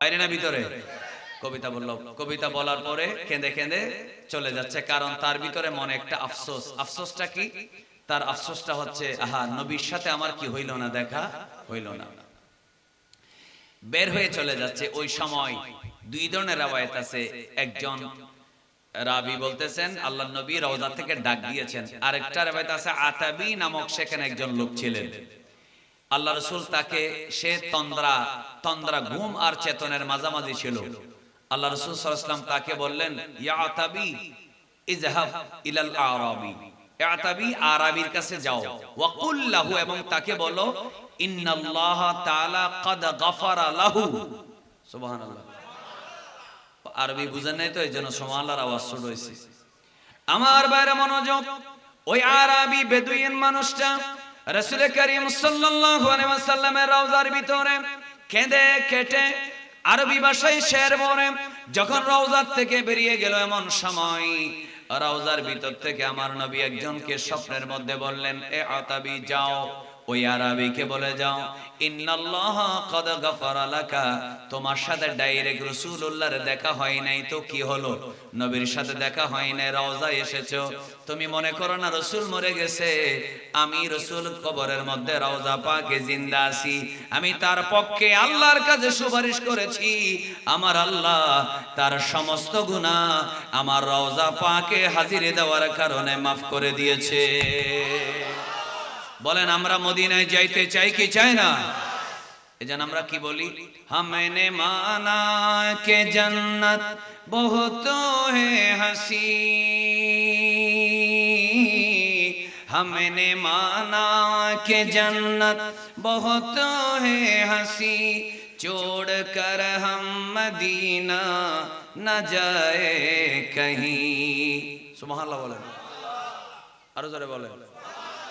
বাইরে না ভিতরে? কবিতা বলল, কবিতা বলার পরে কেঁদে কেঁদে চলে যাচ্ছে, কারণ তার ভিতরে মনে একটা আফসোস। আফসোসটা কি? তার আফসোসটা হচ্ছে, আহা, নবীর সাথে আমার কি হইল না, দেখা হইল না। বের হয়ে চলে যাচ্ছে। ওই সময় দুই ধরনের রাওয়ায়াত আছে। একজন রাবি বলতেছেন আল্লাহ নবী রওজা থেকে ডাক দিয়েছেন। আরেকটা রাওয়ায়াত আছে আতাবি নামক সেখানে একজন লোক ছিলেন। আল্লাহ রাসূল তাকে, সে তন্দ্রা ঘুম আর চেতনের মাঝামাঝি ছিল। আল্লাহ রাসূল সাল্লাল্লাহু আলাইহি ওয়াসাল্লাম তাকে বললেন, ইয়া আতাবি ইযহাব ইলাল আরাবি, আতাবি আরাবির কাছে যাও, ওয়া কুল লাহু, এবং তাকে বলো ইন্নাল্লাহ তাআলা ক্বাদ গাফারা লাহু। সুবহানাল্লাহ। আরবি বুঝেন নাই তো, এইজন্য সুবহানাল্লাহর আওয়াজ ছোট হইছে। আমার বাইরে মনোযোগ। ওই আরাবি বেদুইন মানুষটা রাসূল করিম সাল্লাল্লাহু আলাইহি ওয়াসাল্লামের রওজার ভিতরে কেঁদে কেটে আরবি ভাষায় শের বলে যখন রওজার থেকে বেরিয়ে গেল, এমন সময় রওজার ভিতর থেকে আমার নবী একজনকে স্বপ্নের মধ্যে বললেন, এ আতাবি যাও, ওই আরাবিকে বলে যাও, ইন্নাল্লাহ ক্বাদ গাফারা লাকা, তোমার সাথে ডাইরেক্ট রাসূলুল্লাহর দেখা হয় নাই তো কি হলো, নবীর সাথে দেখা হয় নাই, রওজায় এসেছো, তুমি মনে করো না রাসূল মরে গেছে, আমি রাসূল কবরের মধ্যে রওজা পাকে জিন্দা আছি, আমি তার পক্ষে আল্লাহর কাছে সুপারিশ করেছি, আমার আল্লাহ তার সমস্ত গুনাহ আমার রওজা পাকে হাজিরে দেওয়ার কারণে maaf করে দিয়েছে। বলেন আমরা মদিনায় যাইতে চাই কি চাই না? এজন্য আমরা কি বলি, হামনে মানা কে জান্নাত বহুত হে হাসি, हमने माना के जन्नत बहुत है हंसी, छोड़ कर हम मदीना न जाए कहीं। सुबहानाल्लाह बोलें, আরো জোরে বলেন।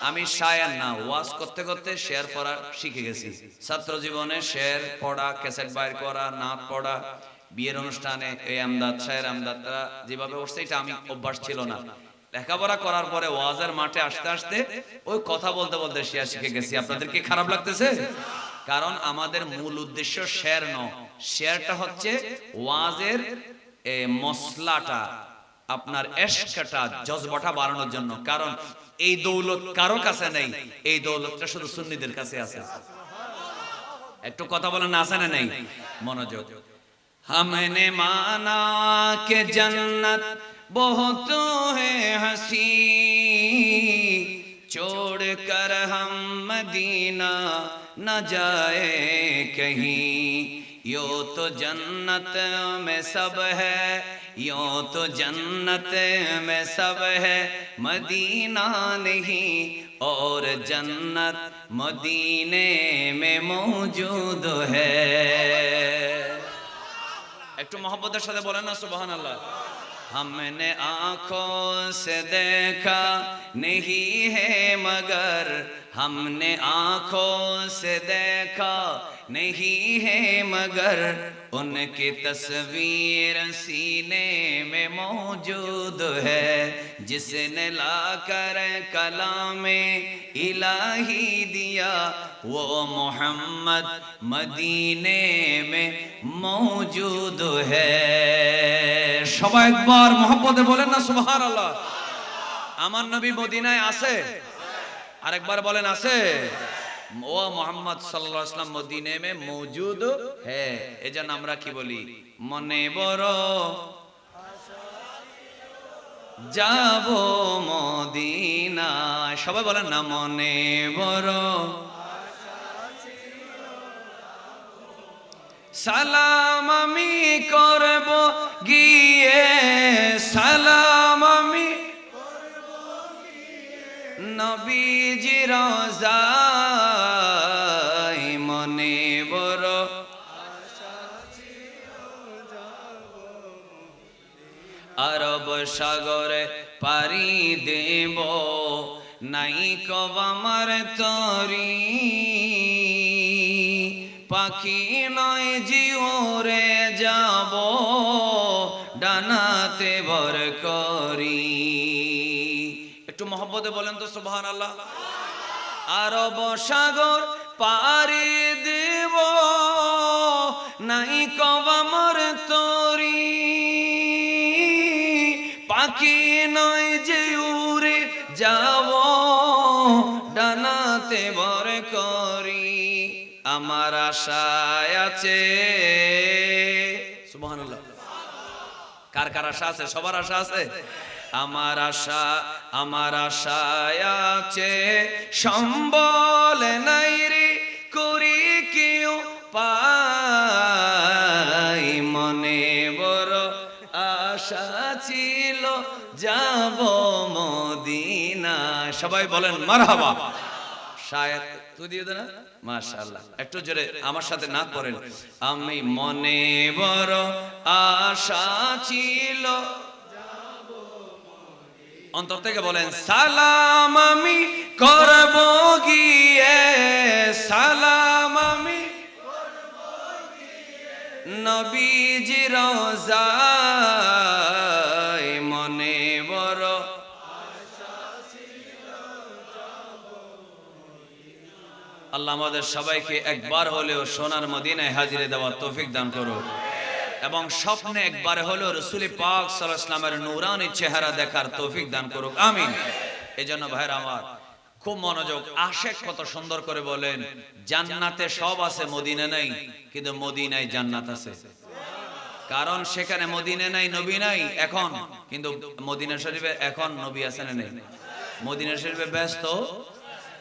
আমি শায়ার না, ওয়াজ করতে করতে শের পড়া শিখে গেছি। ছাত্র জীবনে শের পড়া, ক্যাসেট বাইর করা, নাত পড়া, বিয়ের অনুষ্ঠানে এই আমদাদ শায়ের আমদাদরা যেভাবে উঠছে, এটা আমি অভ্যাস ছিল না। লেখাপড়া করার পরে ওয়াজের মাঠে আসতে আসতে ওই কথা বলতে বলতে শের শিখে গেছি। আপনাদের কি খারাপ লাগতেছে? কারণ আমাদের মূল উদ্দেশ্য শের নয়, শেরটা হচ্ছে ওয়াজের মশলাটা, আপনার এশকটা, জজবাটা বাড়ানোর জন্য। কারণ এই দৌলত কারো কাছে নেই, এই দৌলতটা শুধু সুন্নিদের কাছে আছে। একটু কথা বলেন, আছে না নেই? মনোযোগ। हमने माना के जन्नत बहुत है हंसी, छोड़ कर हम मदीना न जाए कहीं, यो तो जन्नत में सब है, यो तो जन्नत में सब है, मदीना नहीं, और जन्नत मदीने में मौजूद है। একটু मोहब्बतेर साथे बोलें ना सुबहानाल्लाह। हमने आँखों से देखा नहीं है मगर, हमने आँखों से देखा नहीं है मगर, उनकी तस्वीर सीने में मौजूद है, जिसने लाकर कलामे इलाही दिया, वो मोहम्मद मदीने में मौजूद है। সবাই একবার মোহাম্মদে বলেন না সুবহানাল্লাহ। আমার নবী মদিনায় আছে, আরেকবার বলেন আছে। ও মোহাম্মদ সাল্লাল্লাহু আলাইহি ওয়াসাল্লাম মদিনে মে মौजूद है। এজন্য আমরা কি বলি, মনে বড় যাব মদিনা। সবাই বলেন না, মনে বড় সালাম আমি করব গিয়ে, সালাম আমি নবীজি রওজায়, মনে বড় আরব সাগরে পাড়ি দেব, নাই কব আমার তরি, পাখি নয় জিওরে যাব, ডানাতে ভর করি। একটু মহব্বতে বলেন তো সুবহানাল্লাহ। আরব সাগর পাড়ি দেব, নাই কবামর তরি, পাখি নয় যে উড়ে যাব ডানাতে ভর করি, আমার আশায় আছে। সুবহানাল্লাহ। কার কার আশা আছে? সবার আশা আছে। আমার আশায় আছে, সম্বল নাই রে করি কেউ পাই, মনে বড় আশা ছিল যাব মদিনা। সবাই বলেন মারহাবা। শায়দ তুই দিয়ে দে না, মাশাআল্লাহ। একটু জোরে আমার সাথে নাচ পড়েন। আমি মনে বড় আশা ছিল, অন্তর থেকে বলেন সালাম আমি করব গিয়ে, সালাম আমি নবীজি রওজায়, মনে বড় আল্লাহ আমাদের সবাইকে একবার হলেও সোনার মদিনায় হাজিরে দেওয়ার তৌফিক দান করুন, এবং স্বপ্নে একবার হলেও রাসূল পাক সাল্লাল্লাহু আলাইহি ওয়াসাল্লামের নূরানী চেহারা দেখার তৌফিক দান করুক, আমিন। এজন্য ভাইরা আমার খুব মনোযোগ। আশেক কত সুন্দর করে বলেন, জান্নাতে সব আছে, মদিনা নাই, কিন্তু মদিনায় জান্নাত আছে। কারণ সেখানে মদিনা নাই, নবী নাই এখন, কিন্তু মদিনা শরীফে এখন নবী আছে না নেই? মদিনা শরীফে ব্যস্ত,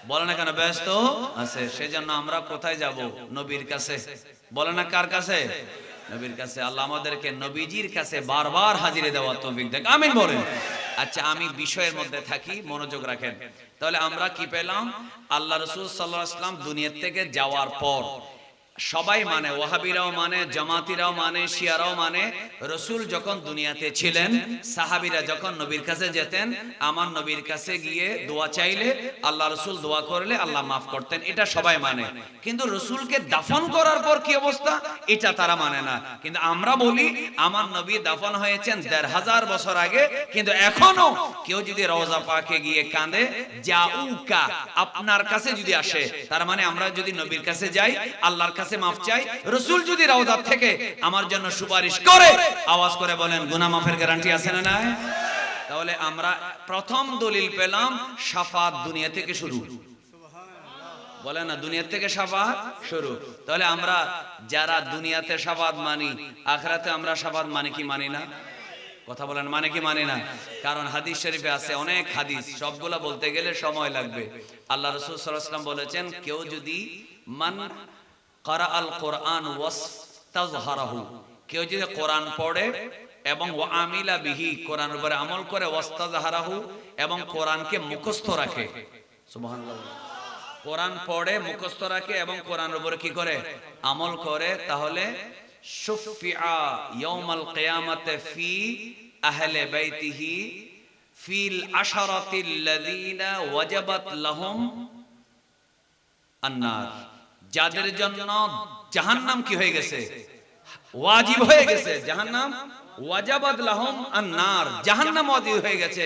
বলে না কেন ব্যস্ত আছে। সেজন্য আমরা কোথায় যাব? নবীর কাছে। বলে না কার কাছে? নবীর কাছে। আল্লাহ আমাদেরকে নবীজির কাছে বারবার হাজিরে দেওয়ার তৌফিক দেন, আমিন বলেন। আচ্ছা, আমি বিষয়ের মধ্যে থাকি, মনোযোগ রাখেন। তাহলে আমরা কি পেলাম? আল্লাহ রাসূল সাল্লাল্লাহু আলাইহি ওয়াসাল্লাম দুনিয়া থেকে যাওয়ার পর সবাই মানে, ওয়াহাবিরাও মানে, জামাতিরাও মানে, শিয়ারাও মানে, রাসূল যখন দুনিয়াতে ছিলেন, সাহাবীরা যখন নবীর কাছে যেতেন, আমার নবীর কাছে গিয়ে দোয়া চাইলে আল্লাহ রাসূল দোয়া করলে আল্লাহ মাফ করতেন, এটা সবাই মানে। কিন্তু রাসূলকে দাফন করার পর কি অবস্থা, এটা তারা মানে না। কিন্তু আমরা বলি আমার নবী দাফন হয়েছেন ১৫০০ বছর আগে, কিন্তু এখনো কেউ যদি রওজা পাকে গিয়ে কাঁদে, জাউকা আপনার কাছে যদি আসে, তার মানে আমরা যদি নবীর কাছে যাই, আল্লাহর কাছে মাফ চাই, রাসূল যদি রওজা থেকে আমার জন্য সুপারিশ করে, আওয়াজ করে বলেন গুনাহ মাফের গ্যারান্টি আছে না নাই? তাহলে আমরা প্রথম দলিল পেলাম, শাফাত দুনিয়া থেকে শুরু। বলে না, দুনিয়া থেকে শাফাত শুরু। তাহলে আমরা যারা দুনিয়াতে শাফাত মানি, আখিরাতে আমরা শাফাত মানি কি মানি না? কথা বলেন, মানে কি মানি না? কারণ হাদিস শরীফে আছে, অনেক হাদিস, সবগুলা বলতে গেলে সময় লাগবে। আল্লাহ রাসূল সাল্লাল্লাহু আলাইহি ওয়াসাল্লাম বলেছেন, কেউ যদি মান ক্বারা আল কোরআন ওয়াস্তাযহারাহু, কেউ যদি কোরআন পড়ে এবং ওয়া আমিলা বিহি, কোরআনের উপরে আমল করে, ওয়াস্তাযহারাহু, এবং কোরআনকে মুখস্থ রাখে। সুবহানাল্লাহ। কোরআন পড়ে, মুখস্থ রাখে এবং কোরআনের উপরে কি করে? আমল করে। তাহলে শুফিআ ইয়াউমাল কিয়ামাতে ফি আহলি বাইতিহি ফিল আশারাতিল লাযিনা ওয়াজাবাত লাহুম আন-নার, যাদের জন্য জাহান্নাম কি হয়ে গেছে? ওয়াজিব হয়ে গেছে। জাহান্নাম ওয়াজাবাত লাহুম আন-নার, জাহান্নাম ওয়াজিব হয়ে গেছে।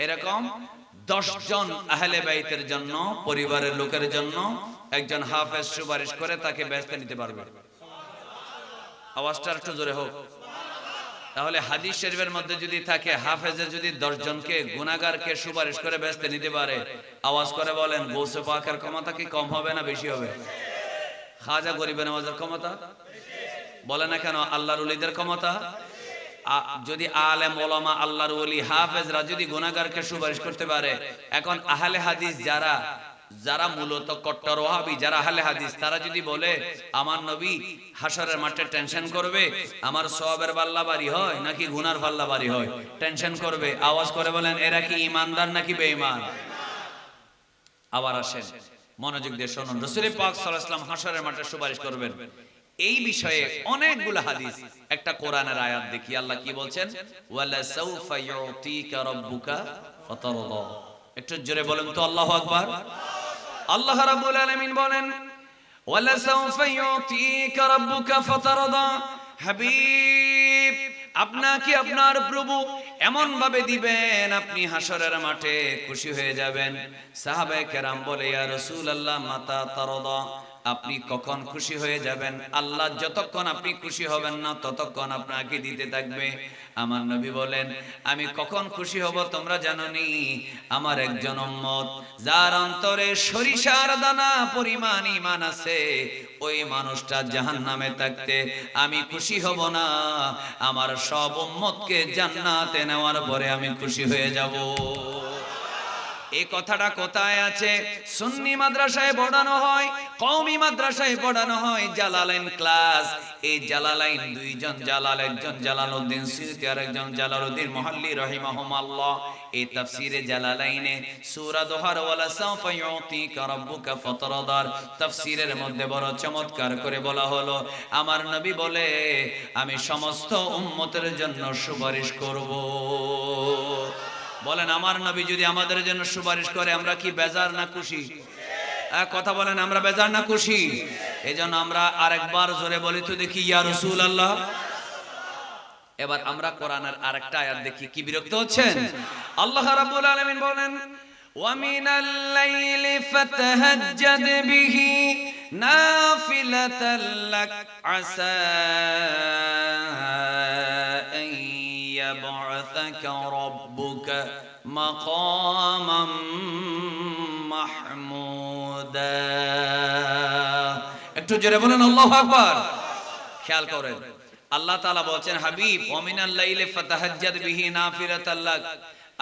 এরকম 10 জন আহলে বাইতের জন্য, পরিবারের লোকের জন্য একজন হাফেজ সুপারিশ করে তাকে বেহেশতে নিতে পারবে। আওয়াজটা একটু জোরে হোক। তাহলে হাদিস শরীফের মধ্যে যদি থাকে, হাফেজে যদি 10 জনকে গুনাহগারকে সুপারিশ করে বেহেশতে নিতে পারে, আওয়াজ করে বলেন গৌসে পাকের ক্ষমতা কি কম হবে না বেশি হবে? খাজা গরিবে নওয়াজের ক্ষমতা, বলে না কেন আল্লাহর ওলিদের ক্ষমতা। যদি আলেম ওলামা, আল্লাহর ওলি, হাফেজরা যদি গুনাহগারকে সুপারিশ করতে পারে, এখন আহলে হাদিস যারা মূলত কট্টর ওয়াহাবি, যারা আহলে হাদিস, তারা যদি বলে আমার নবী হাশরের মাঠে টেনশন করবে, আমার সওয়াবের পাল্লা ভারী হয় নাকি গুনার পাল্লা ভারী হয়? টেনশন করবে। আওয়াজ করে বলেন এরা কি ঈমানদার নাকি বেঈমান? আবার আসেন, মনোযোগ দিয়ে শুনুন। রাসূল পাক সাল্লাল্লাহু আলাইহি ওয়াসাল্লাম হাশরের মাঠে সুপারিশ করবেন, এই বিষয়ে অনেকগুলো হাদিস। একটা কোরআনের আয়াত দেখি, আল্লাহ কি বলছেন? ওয়ালা সাউফা ইউতিকা রাব্বুকা ফাতারদা। একটু জোরে বলেন তো আল্লাহু আকবার। আল্লাহ রাব্বুল আলামিন বলেন ওয়ালা সাউফা ইউতিকা রাব্বুকা ফাতারদা, হাবিব আপনাকে আপনার প্রভু এমন ভাবে দিবেন আপনি হাশরের মাঠে খুশি হয়ে যাবেন। সাহাবায়ে কেরাম বলে ইয়া রাসূলুল্লাহ মাতা তারদা, আপনি কখন খুশি হয়ে যাবেন? আল্লাহ যতক্ষণ আপনি খুশি হবেন না ততক্ষণ আপনাকে দিতে থাকবে। আমার নবী বলেন, আমি কখন খুশি হব তোমরা জানো নি? আমার একজন উম্মত যার অন্তরে সরিষার দানা পরিমাণ ঈমান আছে, ওই মানুষটা জাহান্নামে থাকতে আমি খুশি হব না। আমার সব উম্মতকে জান্নাতে নেওয়ার পরে আমি খুশি হয়ে যাব। এই কথাটা কোথায় আছে? সুন্নি মাদ্রাসায় পড়ানো হয়, কওমি মাদ্রাসায় পড়ানো হয়, জালালাইন ক্লাস। এই জালালাইন দুইজন জালাল, একজন জালালউদ্দিন সুয়ুতী আর একজন জালালউদ্দিন মুহাল্লি রাহিমাহুমাল্লাহ। এই তাফসীরে জালালাইনে সূরা দোহার ওয়ালা সাওফা ইউতিকা রাব্বুকা ফাতরাদার তাফসীরের মধ্যে বড় চমৎকার করে বলা হলো, আমার নবী বলে আমি সমস্ত উম্মতের জন্য সুপারিশ করব। বলেন, আমার নবী যদি আমাদের জন্য সুপারিশ করে আমরা কি বেজার না খুশি? কথা বলেন, আমরা বেজার না খুশি? এজন্য আমরা আরেকবার জোরে বলি তো দেখি, ইয়া রাসূলুল্লাহ। এবার আমরা কোরআনের আরেকটা আয়াত দেখি, কি বিরক্ত হচ্ছেন? আল্লাহ রাব্বুল আলামিন বলেন, ওয়া মিনাল লাইলি ফাতাহাজ্জাদ বিহি নাফিলাতাল লাক আসা আন ইয়াবআসাকা রাব্বুকা মাকামান মাহমুদা। একটু জোরে বলেন আল্লাহু আকবার। খেয়াল করেন, আল্লাহ তাআলা বলেন, হাবিব ওয়া মিনাল লাইলি ফাতাহাজ্জাদ বিহি নাফিলাতাল লাক,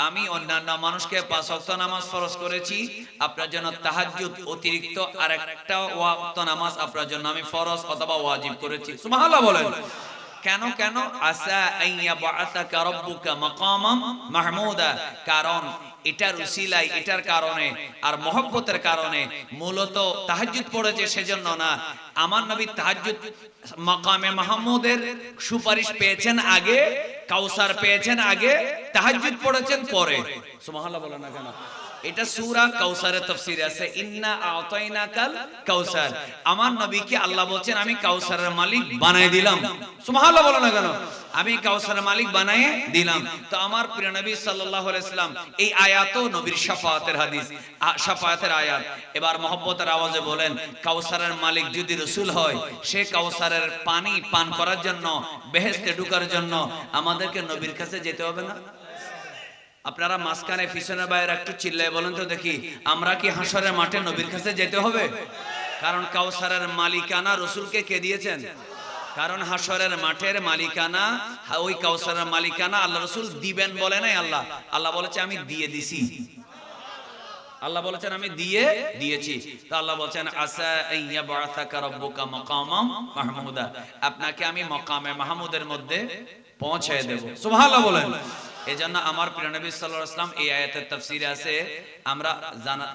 আমি অন্যান্য মানুষকে 5 ওয়াক্ত নামাজ ফরজ করেছি, আপনার জন্য তাহাজ্জুদ অতিরিক্ত আরেকটা ওয়াক্ত নামাজ আপনার জন্য আমি ফরজ অথবা ওয়াজিব করেছি। সুবহানাল্লাহ বলেন। কেন কেন? আসা আইয়া বাআসাকা রাব্বুকা মাকামাম মাহমুদা, কারণ এটার উসিলায়, এটার কারণে আর মহব্বতের কারণে মূলত তাহাজ্জুদ পড়েছে, সেজন্য না। আমার নবী তাহাজ্জুদ মাকামে মাহমুদের সুপারিশ পেয়েছেন আগে, কাউসার পেয়েছেন আগে, তাহাজ্জুদ পড়েছেন পরে। সুবহানাল্লাহ বলেন না কেন? এটা সূরা কাউসারের তাফসীরে আছে, ইন্না আতাইনাকাল কাউসার। আমার নবীকে আল্লাহ বলেন আমি কাউসারের মালিক বানাই দিলাম। সুবহানাল্লাহ বলেন না কেন? আমি কাউসারের মালিক বানায়ে দিলাম। তো আমার প্রিয় নবী সাল্লাল্লাহু আলাইহি সাল্লাম, এই আয়াতও নবীর শাফাআতের হাদিস, শাফাআতের আয়াত। এবার মহব্বতের আওয়াজে বলেন, কাউসারের মালিক যদি রাসূল হয়, সে কাউসারের পানি পান করার জন্য, বেহেশতে ঢোকার জন্য আমাদেরকে নবীর কাছে যেতে হবে না? আপনারা মাঝখানে পিছনের বাইরে একটু চিল্লায় বলেন তো দেখি, আমরা কি হাসরের মাঠে নবীর কাছে যেতে হবে? কারণ কাউসারের মালিকানা রাসূলকে কে দিয়েছেন? কারণ হাসরের মাঠের মালিকানা, ওই কাউসারের মালিকানা আল্লাহ রাসূল দিবেন বলে নাই। আল্লাহ বলেছে আমি দিয়ে দিছি। আল্লাহ বলেছেন আমি দিয়ে দিয়েছি। তো আল্লাহ বলেছেন আসা আইয়া বাআসাকা রাব্বুকা মাকামাম মাহমুদা, আপনাকে আমি মাকামে মাহমুদের মধ্যে পৌঁছায় দেব। সুবহানাল্লাহ বলেন। এজন্য আমার প্রিয় নবী সাল্লাল্লাহু আলাইহি ওয়াসাল্লাম এই আয়াতের তাফসীরে আছে,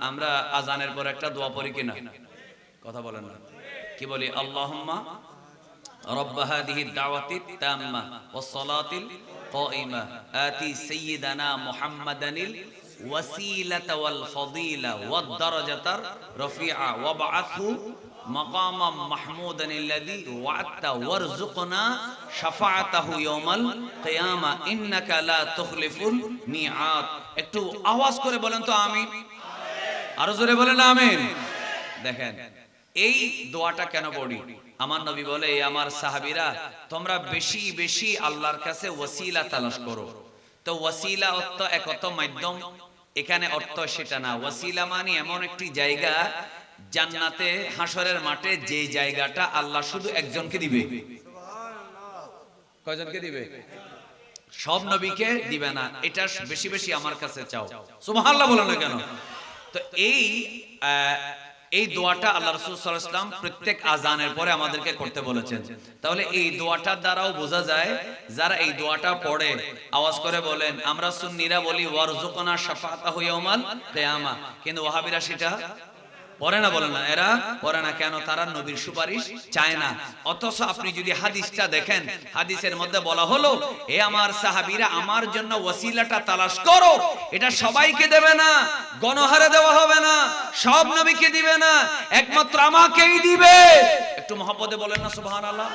আমরা আযানের পর একটা দোয়া পড়ি কিনা? কথা বলেন না, কি বলি? আল্লাহুম্মা রাব্বা হাযিহিদ দাওয়াতিত তাম্মা ওয়াস সালাতিল কায়িমা আতি সাইয়্যিদানা মুহাম্মাদানিল ওয়াসিলাতা ওয়াল ফাদিলা ওয়াদ দারাজাতার রাফিআ ওয়াবআথহু মাকামাম মাহমুদানিল্লাযী ওয়া'আদতা ওয়ারযুকনা শাফাআতাহু ইয়াওমাল কিয়ামা ইন্নাকা লা তুখলিফুল মিআদ। একটু আওয়াজ করে বলেন তো আমিন। আরো জোরে বলেন আমিন। দেখেন এই দোয়াটা কেন পড়ি? আমার নবী বলে, আমার সাহাবীরা তোমরা বেশি বেশি আল্লাহর কাছে ওয়াসিলা তালাশ করো। তো ওয়াসিলা অর্থ এক অর্থ মাধ্যম, এখানে অর্থ সেটা না। ওয়াসিলা মানে এমন একটি জায়গা জান্নাতে হাসরের মাঠে, যে জায়গাটা আল্লাহ শুধু একজনকে দিবে। কয়জনকে দিবে? সব নবীকে দিবে না। এটা বেশি বেশি আমার কাছে চাও। সুবহানাল্লাহ বলেন না কেন? তো এই দোয়াটা আল্লাহ রাসূল সাল্লাল্লাহু আলাইহি ওয়াসাল্লাম প্রত্যেক আযানের পরে আমাদেরকে করতে বলেছেন। তাহলে এই দোয়াটার দ্বারাও বোঝা যায়, যারা এই দোয়াটা পড়ে আওয়াজ করে বলেন, আমরা সুন্নিরা বলি ওয়ারযুকনা শাফাআতাহু ইয়াওমাল কিয়ামা, কিন্তু ওয়াহাবিরা সেটা পড়ে না, বলে না। এরা পড়ে না কেন? তারা নবীর সুপারিশ চায় না। অথচ আপনি যদি হাদিসটা দেখেন, হাদিসের মধ্যে বলা হলো, এ আমার সাহাবীরা আমার জন্য ওয়াসিলাটা তালাশ করো। এটা সবাইকে দেবে না, গণহারে দেওয়া হবে না, সব নবীকে দিবে না, একমাত্র আমাকেই দিবে। একটু মহব্বতে বলেন না সুবহানাল্লাহ।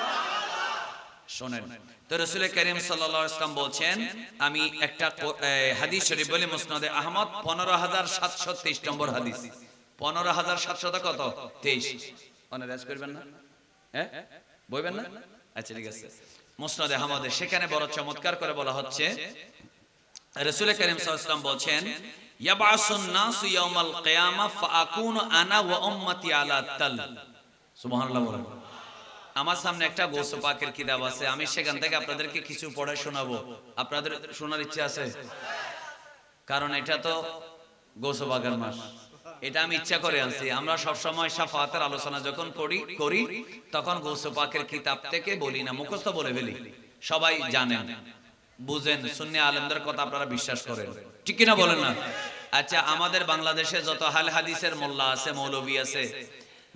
শুনেন তো, রাসূল কারীম সাল্লাল্লাহু আলাইহি ওয়াসাল্লাম বলেন, আমি একটা হাদিস শরীফ বলি, মুসনাদে আহমদ 15723 নম্বর হাদিস। 15700 কত? 23। অনেক রেজ করবেন না, হ্যাঁ বইবেন না? আচ্ছা ঠিক আছে। মুসনাদে আহমদে সেখানে বড় চমৎকার করে বলা হচ্ছে, রাসূল কারীম সাল্লাল্লাহু আলাইহি ওয়াসাল্লাম বলছেন, ইয়াবাসুন নাসু ইয়াউমাল কিয়ামা ফাআকুনু আনা ওয়া উম্মতি আলা তাল। সুবহানাল্লাহ বলেন। আমার সামনে একটা গৌসে পাকের কিতাব আছে, আমি সেখান থেকে আপনাদেরকে কিছু পড়ে শোনাবো। আপনাদের শোনার ইচ্ছা আছে? কারণ এটা তো গৌসে পাকের মাস, এটা আমি ইচ্ছা করে আনছি। আমরা সব সময় শাফাতের আলোচনা যখন করি তখন গৌসে পাকের কিতাব থেকে বলি না, মুখস্থ বলে ফেলি। সবাই জানেন, বুঝেন, সুন্নি আলেমদের কথা আপনারা বিশ্বাস করেন, ঠিক কিনা বলেন না? আচ্ছা, আমাদের বাংলাদেশে যত আহলে হাদিসের মোল্লা আছে, মৌলভী আছে,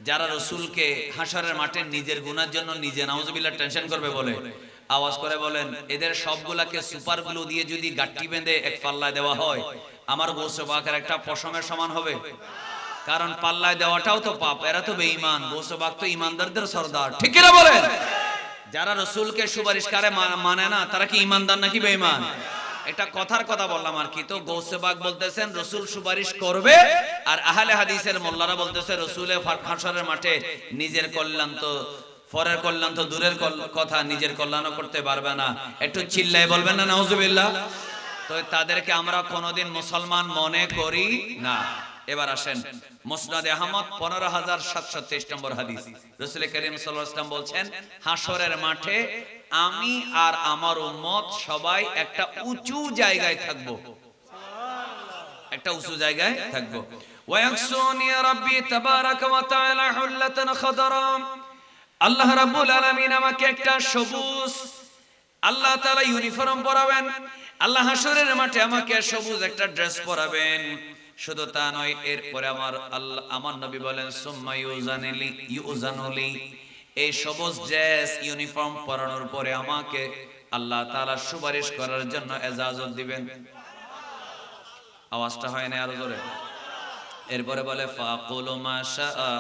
যারা রসুলকে হাসরের মাঠে নিজের গুনার জন্য নিজে নাউজুবিল্লাহ টেনশন করবে বলে, আওয়াজ করে বলেন, এদের সবগুলাকে সুপার গ্লু দিয়ে যদি গাঁটটি বেঁধে এক পাল্লায় দেওয়া হয়, আমার গৌসে পাকের একটা পশমের সমান হবে? কারণ পাল্লায় দেওয়াটাও তো পাপ, এরা তো বেঈমান, গৌসে পাক তো ঈমানদারদের সরদার, ঠিক কিনা বলেন? যারা রসুলকে সুপারিশকারে মানে না, তারা কি ঈমানদার নাকি বেঈমান? এটা কথার কথা বললাম আর কি। তো গৌসে পাক বলতেছেন রসুল সুপারিশ করবে, আর আহলে হাদিসের মোল্লারা বলতেছে রসুলে হাসরের মাঠে নিজের কল্যাণ তো, পরের কল্যাণ তো দূরের কথা, নিজের কল্যাণও করতে পারবে না। একটু চিল্লায় বলবেন না নাউজুবিল্লাহ? তো তাদেরকে আমরা কোনোদিন মুসলমান মনে করি না। এবার আসেন মুসনাদে আহমদ 15723 নম্বর হাদিস। রাসূল কারীম সাল্লাল্লাহু আলাইহি ওয়াসাল্লাম বলছেন, হাসরের মাঠে আমি আর আমার উম্মত সবাই একটা উঁচু জায়গায় থাকবো, একটা উঁচু জায়গায় থাকবো। ওয়ায়াকসুনি রাব্বি তাবারাকা ওয়া তাআলা হুল্লাতান খাদরা, আল্লাহ রাব্বুল আলামিন আমাকে একটা সবুজ, আল্লাহ তাআলা ইউনিফর্ম পরাবেন, আল্লাহ হাসরের মাঠে আমাকে সবুজ একটা ড্রেস পরাবেন। শুধু তা নয়, এরপরে আমার নবী বলেন, সুম্মা ইউজানুলি, এই সবুজ ড্রেস ইউনিফর্ম পরানোর পরে আমাকে আল্লাহ তাআলা সুপারিশ করার জন্য ইজাজত দিবেন। আওয়াজটা হয় না আরো জোরে? এরপরে বলে, ফাকুলু মা শাআ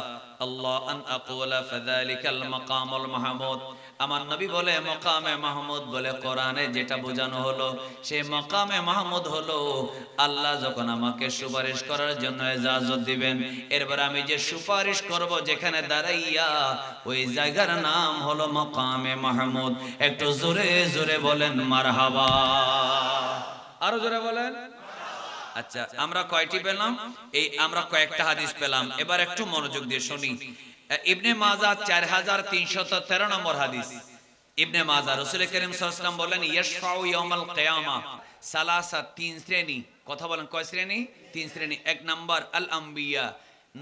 আল্লাহ আন আকুলা ফাযালিকাল মাকামুল মাহমুদ। আমার নবী বলে, মাকামে মাহমুদ বলে কোরআনে যেটা বোঝানো হলো, সেই মাকামে মাহমুদ হলো আল্লাহ যখন আমাকে সুপারিশ করার জন্য ইজাজত দিবেন, এরপর আমি যে সুপারিশ করব যেখানে দাঁড়াইয়া, ওই জায়গার নাম হলো মাকামে মাহমুদ। একটু জোরে জোরে বলেন মারহাবা, আরো জোরে বলেন। আচ্ছা, আমরা কয়টি পেলাম? আমরা কয়েকটা হাদিস পেলাম। এবার একটু মনোযোগ দিয়ে শুনি। ইবনে মাজাহ 4313 নম্বর হাদিস। ইবনে মাজাহ, রাসূল কারীম সাল্লাল্লাহু আলাইহি ওয়াসাল্লাম বলেন, ইয়াশফাউ ইয়াউমাল কিয়ামা সালাসা, তিন শ্রেণী। কথা বলেন, কয় শ্রেণী? তিন শ্রেণী। এক নাম্বার আল আম্বিয়া,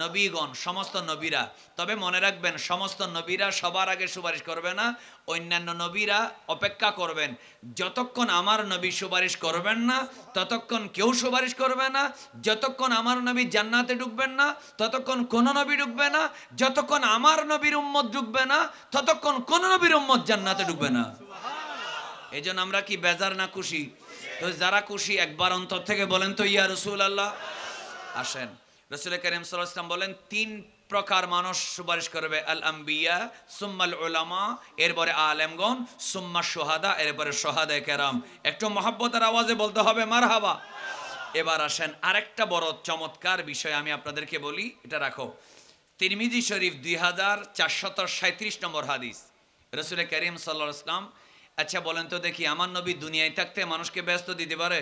নবীগণ, সমস্ত নবীরা। তবে মনে রাখবেন, সমস্ত নবীরা সবার আগে সুপারিশ করবে না, অন্যান্য নবীরা অপেক্ষা করবেন। যতক্ষণ আমার নবী সুপারিশ করবেন না ততক্ষণ কেউ সুপারিশ করবে না। যতক্ষণ আমার নবী জান্নাতে ঢুকবেন না ততক্ষণ কোন নবী ঢুকবে না। যতক্ষণ আমার নবীর উম্মত ঢুকবে না ততক্ষণ কোন নবীর উম্মত জান্নাতে ঢুকবে না। এই জন্য আমরা কি বেজার না খুশি? তো যারা খুশি একবার অন্তর থেকে বলেন তো ইয়া রাসূলুল্লাহ। আসেন, রাসূল কারীম সাল্লাল্লাহু আলাইহি ওয়াসাল্লাম বলেন, তিন প্রকার মানুষ সুপারিশ করবে, আল আম্বিয়া, সুম্মাল উলামা, এরপরে আলেমগণ, সুম্মা শুহাদা, এরপরে শুহাদায়ে কেরাম। একটু মহব্বতের আওয়াজে বলতে হবে মারহাবা। এবার আসেন, আরেকটা বড় চমৎকার বিষয় আমি আপনাদেরকে বলি, এটা রাখো। তিরমিজি শরীফ 2437 নম্বর হাদিস। রাসূল কারীম সাল্লাল্লাহু আলাইহি ওয়াসাল্লাম, আচ্ছা বলেন তো দেখি, আমার নবী দুনিয়ায় থাকতে মানুষকে ব্যস্ত দিতে পারে?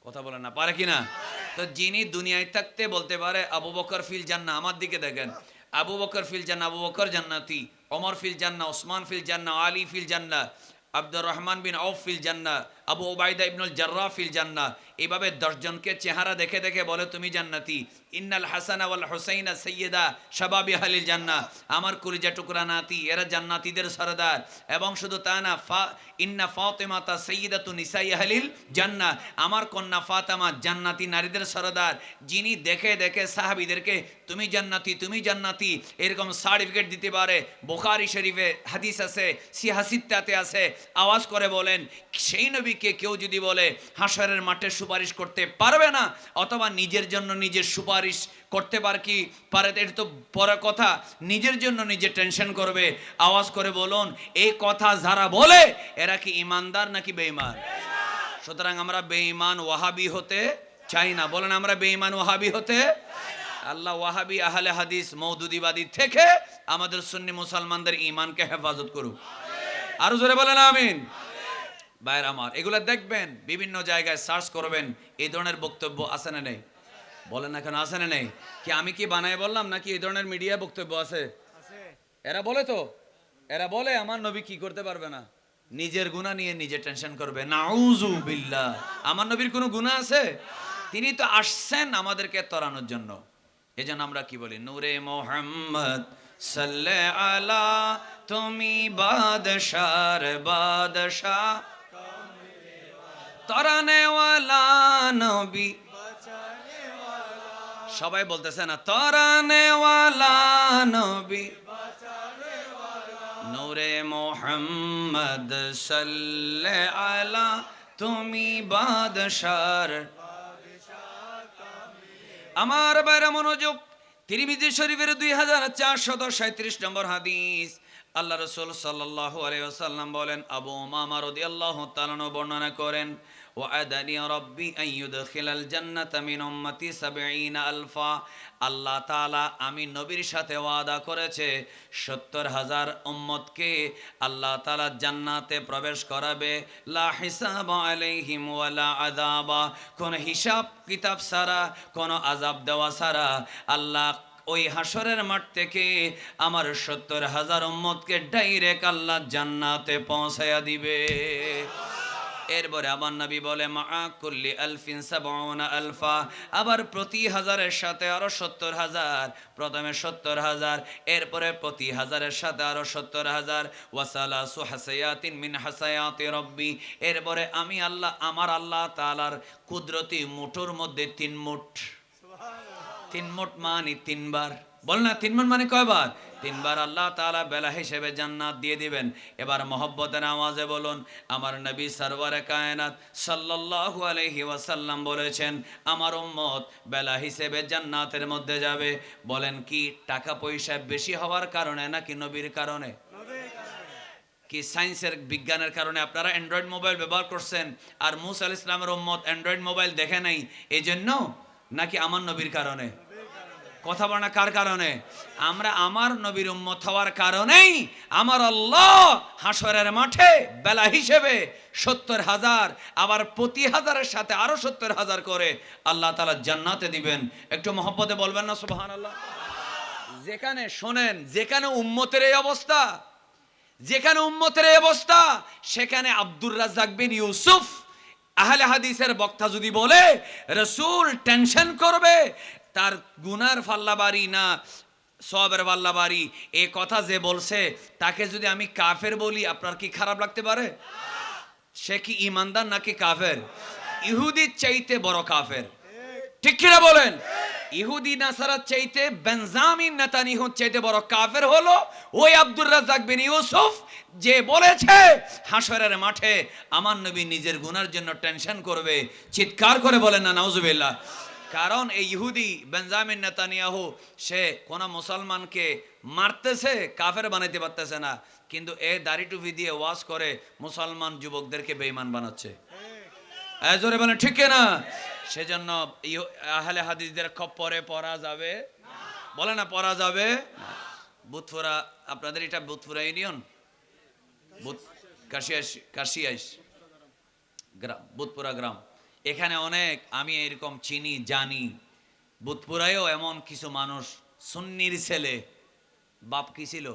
কথা বলেন না, পারে কিনা? তো যিনি দুনিয়ায় থাকতে বলতে পারে আবু বকর ফিল জান্নাহ, আমার দিকে দেখেন, আবু বকর ফিল জান্নাহ, আবু বকর জান্নাতি, ওমর ফিল জান্নাহ, ওসমান ফিল জান্নাহ, আলী ফিল জান্নাহ, আব্দুর রহমান বিন আউফ ফিল জান্নাহ, আবু উবাইদা ইবনুল জাররাহ ফিল জান্নাহ। এইভাবে 10 জনকে চেহারা দেখে দেখে বলে তুমি জান্নাতি। ইন্নাল হাসান ওয়াল হুসাইন সাইয়্যিদা শাবাবি আহলিল জান্নাহ, আমার কলিজা টুকরা নাতি, এরা জান্নাতীদের সরদার। এবং শুধু তা না, ইন্না ফাতিমাতা সাইয়্যিদাতু নিসাই আহলিল জান্নাহ, আমার কন্যা ফাতেমা জান্নাতি নারীদের সরদার। যিনি দেখে দেখে সাহাবীদেরকে তুমি জান্নাতি, তুমি জান্নাতি এরকম সার্টিফিকেট দিতে পারে। বুখারী শরীফে হাদিস আছে, সিহাসিত্তাতে আছে। আওয়াজ করে বলেন, সেই নবীকে কেউ যদি বলে হাসরের মাঠে সুপারিশ করতে পারবে না, অথবা নিজের জন্য নিজের সুপারিশ করতে পারে কি পারে, এটা তো পরে কথা, নিজের জন্য নিজে টেনশন করবে। আওয়াজ করে বলুন, এই কথা যারা বলে এরা কি ইমানদার নাকি বেঈমান? সুতরাং আমরা বেঈমান ওয়াহাবি হতে চাই না। বলেন, আমরা বেঈমান ওয়াহাবি হতে। আল্লাহ ওয়াহাবি আহলে হাদিস মওদুদিবাদী থেকে আমাদের সুন্নি মুসলমানদের ঈমানকে হেফাজত করুক। আরো জোরে বলেন আমিন। ভাইর আমার, এগুলা দেখবেন বিভিন্ন জায়গায় সার্চ করবেন, এই ধরনের বক্তব্য আছে না নেই? বলেন না কেন, আছে না নেই? কি আমি কি বানায় বললাম নাকি এই ধরনের মিডিয়া বক্তব্য আছে? এরা বলে তো, এরা বলে আমার নবী কি করতে পারবে না, নিজের গুনাহ নিয়ে নিজে টেনশন করবে। নাউযু বিল্লাহ। আমার নবীর কোনো গুনাহ আছে? তিনি তো আসছেন আমাদেরকে তরানোর জন্য। এজন্য আমরা কি বলি, নূরে মোহাম্মদ সাল্লাল্লাহু আলা, তুমি বাদশার বাদশাহ, তরানে ওয়ালা নবী। সবাই বলতেছে না, তরানে ওয়ালা নবী, নূরে মোহাম্মদ সাল্লাল্লাহু আলা, তুমি বাদশার। আমার বাইরে মনোযোগ, তিরমিজি শরীফের 2437 নম্বর হাদিস, আল্লাহ রাসূল সাল্লাল্লাহু আলাইহি ওয়াসাল্লাম বলেন, আবু উমামা রাদিয়াল্লাহু তাআলা বর্ণনা করেন, ওয়া'আদানি রাব্বি আন ইউদখিলাল জান্নাতা মিন উম্মতি ৭০ আলফা। আল্লাহ তাআলা আমি নবীর সাথে ওয়াদা করেছে ৭০,০০০ উম্মতকে আল্লাহ তাআলা জান্নাতে প্রবেশ করাবে, লা হিসাব আলাইহিম ওয়ালা আযাবা, কোন হিসাব কিতাব ছাড়া, কোন আযাব দেওয়া ছাড়া আল্লাহ ওই হাসরের মাঠ থেকে আমার ৭০,০০০ উম্মতকে ডাইরেক্ট আল্লাহ জান্নাতে পৌঁছায়া দিবে। এরপরে আমার নবী বলে, মা কুল্লি আলফিন ৭০ আলফা, আবার প্রতি হাজারের সাথে আরো ৭০,০০০, প্রথমে ৭০,০০০, এরপরে প্রতি হাজারের সাথে আরো ৭০,০০০, ওয়াসালাসু হাসায়াতিন মিন হাসায়াতি রব্বি, এরপরে আমি আল্লাহ, আমার আল্লাহ তাআলার কুদরতি মুঠোর মধ্যে ৩ মুঠ, ৩ মুঠ মানে ৩ বার, বল না ৩ মুঠ মানে কয়বার? ৩ বার আল্লাহ তাআলা বেলা হিসেবে জান্নাত দিয়ে দিবেন। এবার মহব্বতের আওয়াজে বলুন, আমার নবী সরওয়ারে কায়নাত সাল্লাল্লাহু আলাইহি ওয়াসাল্লাম বলেছেন, আমার উম্মত বেলা হিসেবে জান্নাতের মধ্যে যাবে। বলেন কি টাকা পয়সা বেশি হওয়ার কারণে নাকি নবীর কারণে? কি সায়েন্সের বিজ্ঞানের কারণে? আপনারা অ্যান্ড্রয়েড মোবাইল ব্যবহার করছেন আর মুসা আলাইহিস সালামের উম্মত অ্যান্ড্রয়েড মোবাইল দেখে নাই, এই জন্য নাকি আমার নবীর কারণে? কথা বলে না, কার কারণে? আমরা আমার নবীর উম্মত হওয়ার কারণেই আমার আল্লাহ হাসরের মাঠে বেলা হিসেবে ৭০,০০০, আবার প্রতি হাজারের সাথে আরো ৭০,০০০ করে আল্লাহ তাআলা জান্নাতে দিবেন। একটু মহব্বতে বলবেন না সুবহানাল্লাহ। যেখানে শোনেন, যেখানে উম্মতের এই অবস্থা, যেখানে উম্মতের এই অবস্থা, সেখানে আব্দুর রাজ্জাক বিন ইউসুফ আহলে হাদিসের বক্তা যদি বলে রাসূল টেনশন করবে, তার গুনার পাল্লা বাড়ি না সওয়াবের পাল্লা বাড়ি, এই কথা যে বলছে তাকে যদি আমি কাফের বলি, আপনার কি খারাপ লাগতে পারে? সে কি ঈমানদার নাকি কাফের? ইহুদির চাইতে বড় কাফের, ঠিক কিনা বলেন? ইহুদি নাসারার চাইতে বেনজামিন নেতানিয়াহুর চাইতে বড় কাফের হলো ওই আব্দুর রাজ্জাক বিন ইউসুফ, যে বলেছে হাসরের মাঠে আমার নবী নিজের গুনার জন্য টেনশন করবে। চিৎকার করে বলেন না নাউজুবিল্লাহ। কারণ এই ইহুদি বেনজামিন নেতানিয়াহু সে কোন মুসলমানকে মারতেছে, কাফের বানাইতে পারতেছে না, কিন্তু এ দাড়ি টুপি দিয়ে ওয়াজ করে মুসলমান যুবকদেরকে বেঈমান বানাচ্ছে। জোরে বলেন ঠিক না? সেজন্য আহলে হাদিসদের খপ্পরে পড়া যাবে, বলে না পড়া যাবে। বুথপুরা, আপনাদের এটা বুথপুরা ইউনিয়ন, কাশিয়াইশ গ্রাম, বুথপুরা গ্রাম, এখানে অনেক আমি এরকম চিনি জানি। বুথপুরায়ও এমন কিছু মানুষ, সুন্নির ছেলে, বাপ কি ছিল?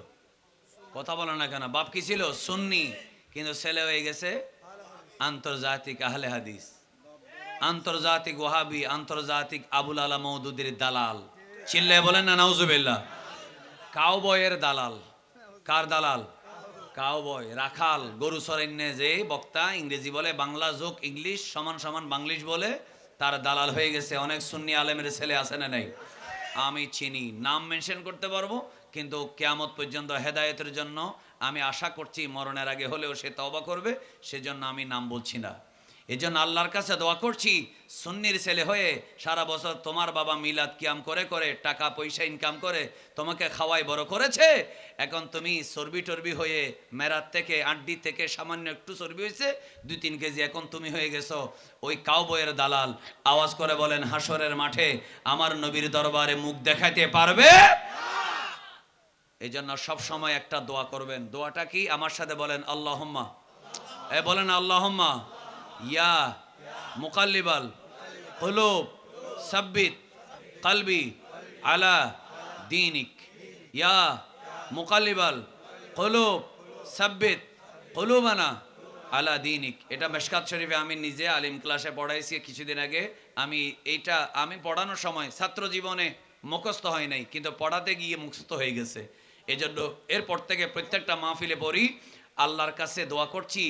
কথা বলে না কেন? বাপ কি ছিল? সুন্নি, কিন্তু ছেলে হয়ে গেছে আন্তর্জাতিক আহলে হাদিস, আন্তর্জাতিক ওয়াহাবি, আন্তর্জাতিক আবুল আলা মওদুদির দালাল। চিল্লায় বলেন না নাউজুবিল্লাহ। কাউবয়ের দালাল। কার দালাল? কাউবয়, রাখাল, গরু চরাইনে যে বক্তা ইংরেজি বলে, বাংলা যোগ ইংলিশ সমান সমান বাংলিশ বলে, তার দালাল হয়ে গেছে। অনেক সুন্নি আলেমের ছেলে আছে না নাই? আমি চিনি, নাম মেনশন করতে পারবো, কিন্তু কিয়ামত পর্যন্ত হেদায়েতের জন্য আমি আশা করছি মরণের আগে হলেও সে তওবা করবে, সেজন্য আমি নাম বলছি না। এজন্য আল্লাহর কাছে দোয়া করছি, সুন্নির ছেলে হয়ে সারা বছর তোমার বাবা মিলাদ কিয়াম করে করে টাকা পয়সা ইনকাম করে তোমাকে খাওয়াই বড় করেছে, এখন তুমি চর্বি টর্বি হয়ে মেরাত থেকে আড্ডি থেকে সামান্য একটু চর্বি হয়েছে 2-3 কেজি, এখন তুমি হয়ে গেছো ওই কাউবয়ের দালাল। আওয়াজ করে বলেন হাসরের মাঠে আমার নবীর দরবারে মুখ দেখাইতে পারবে? এই জন্য সবসময় একটা দোয়া করবেন। দোয়াটা কি? আমার সাথে বলেন আল্লাহুম্মা, বলেন আল্লাহুম্মা ইয়া মুকাল্লিবাল কুলুব সাব্বিত কলবি আলা দীনিক, ইয়া মুকাল্লিবাল কুলুব সাব্বিত কুলুবানা আলা দীনিক। এটা মেশকাত শরীফে আমি নিজে আলিম ক্লাসে পড়াইছি কিছুদিন আগে। আমি পড়ানোর সময় ছাত্র জীবনে মুখস্থ হয় নাই, কিন্তু পড়াতে গিয়ে মুখস্থ হয়ে গেছে। এজন্য এরপর থেকে প্রত্যেকটা মাহফিলে পড়ি, আল্লাহর কাছে দোয়া করছি।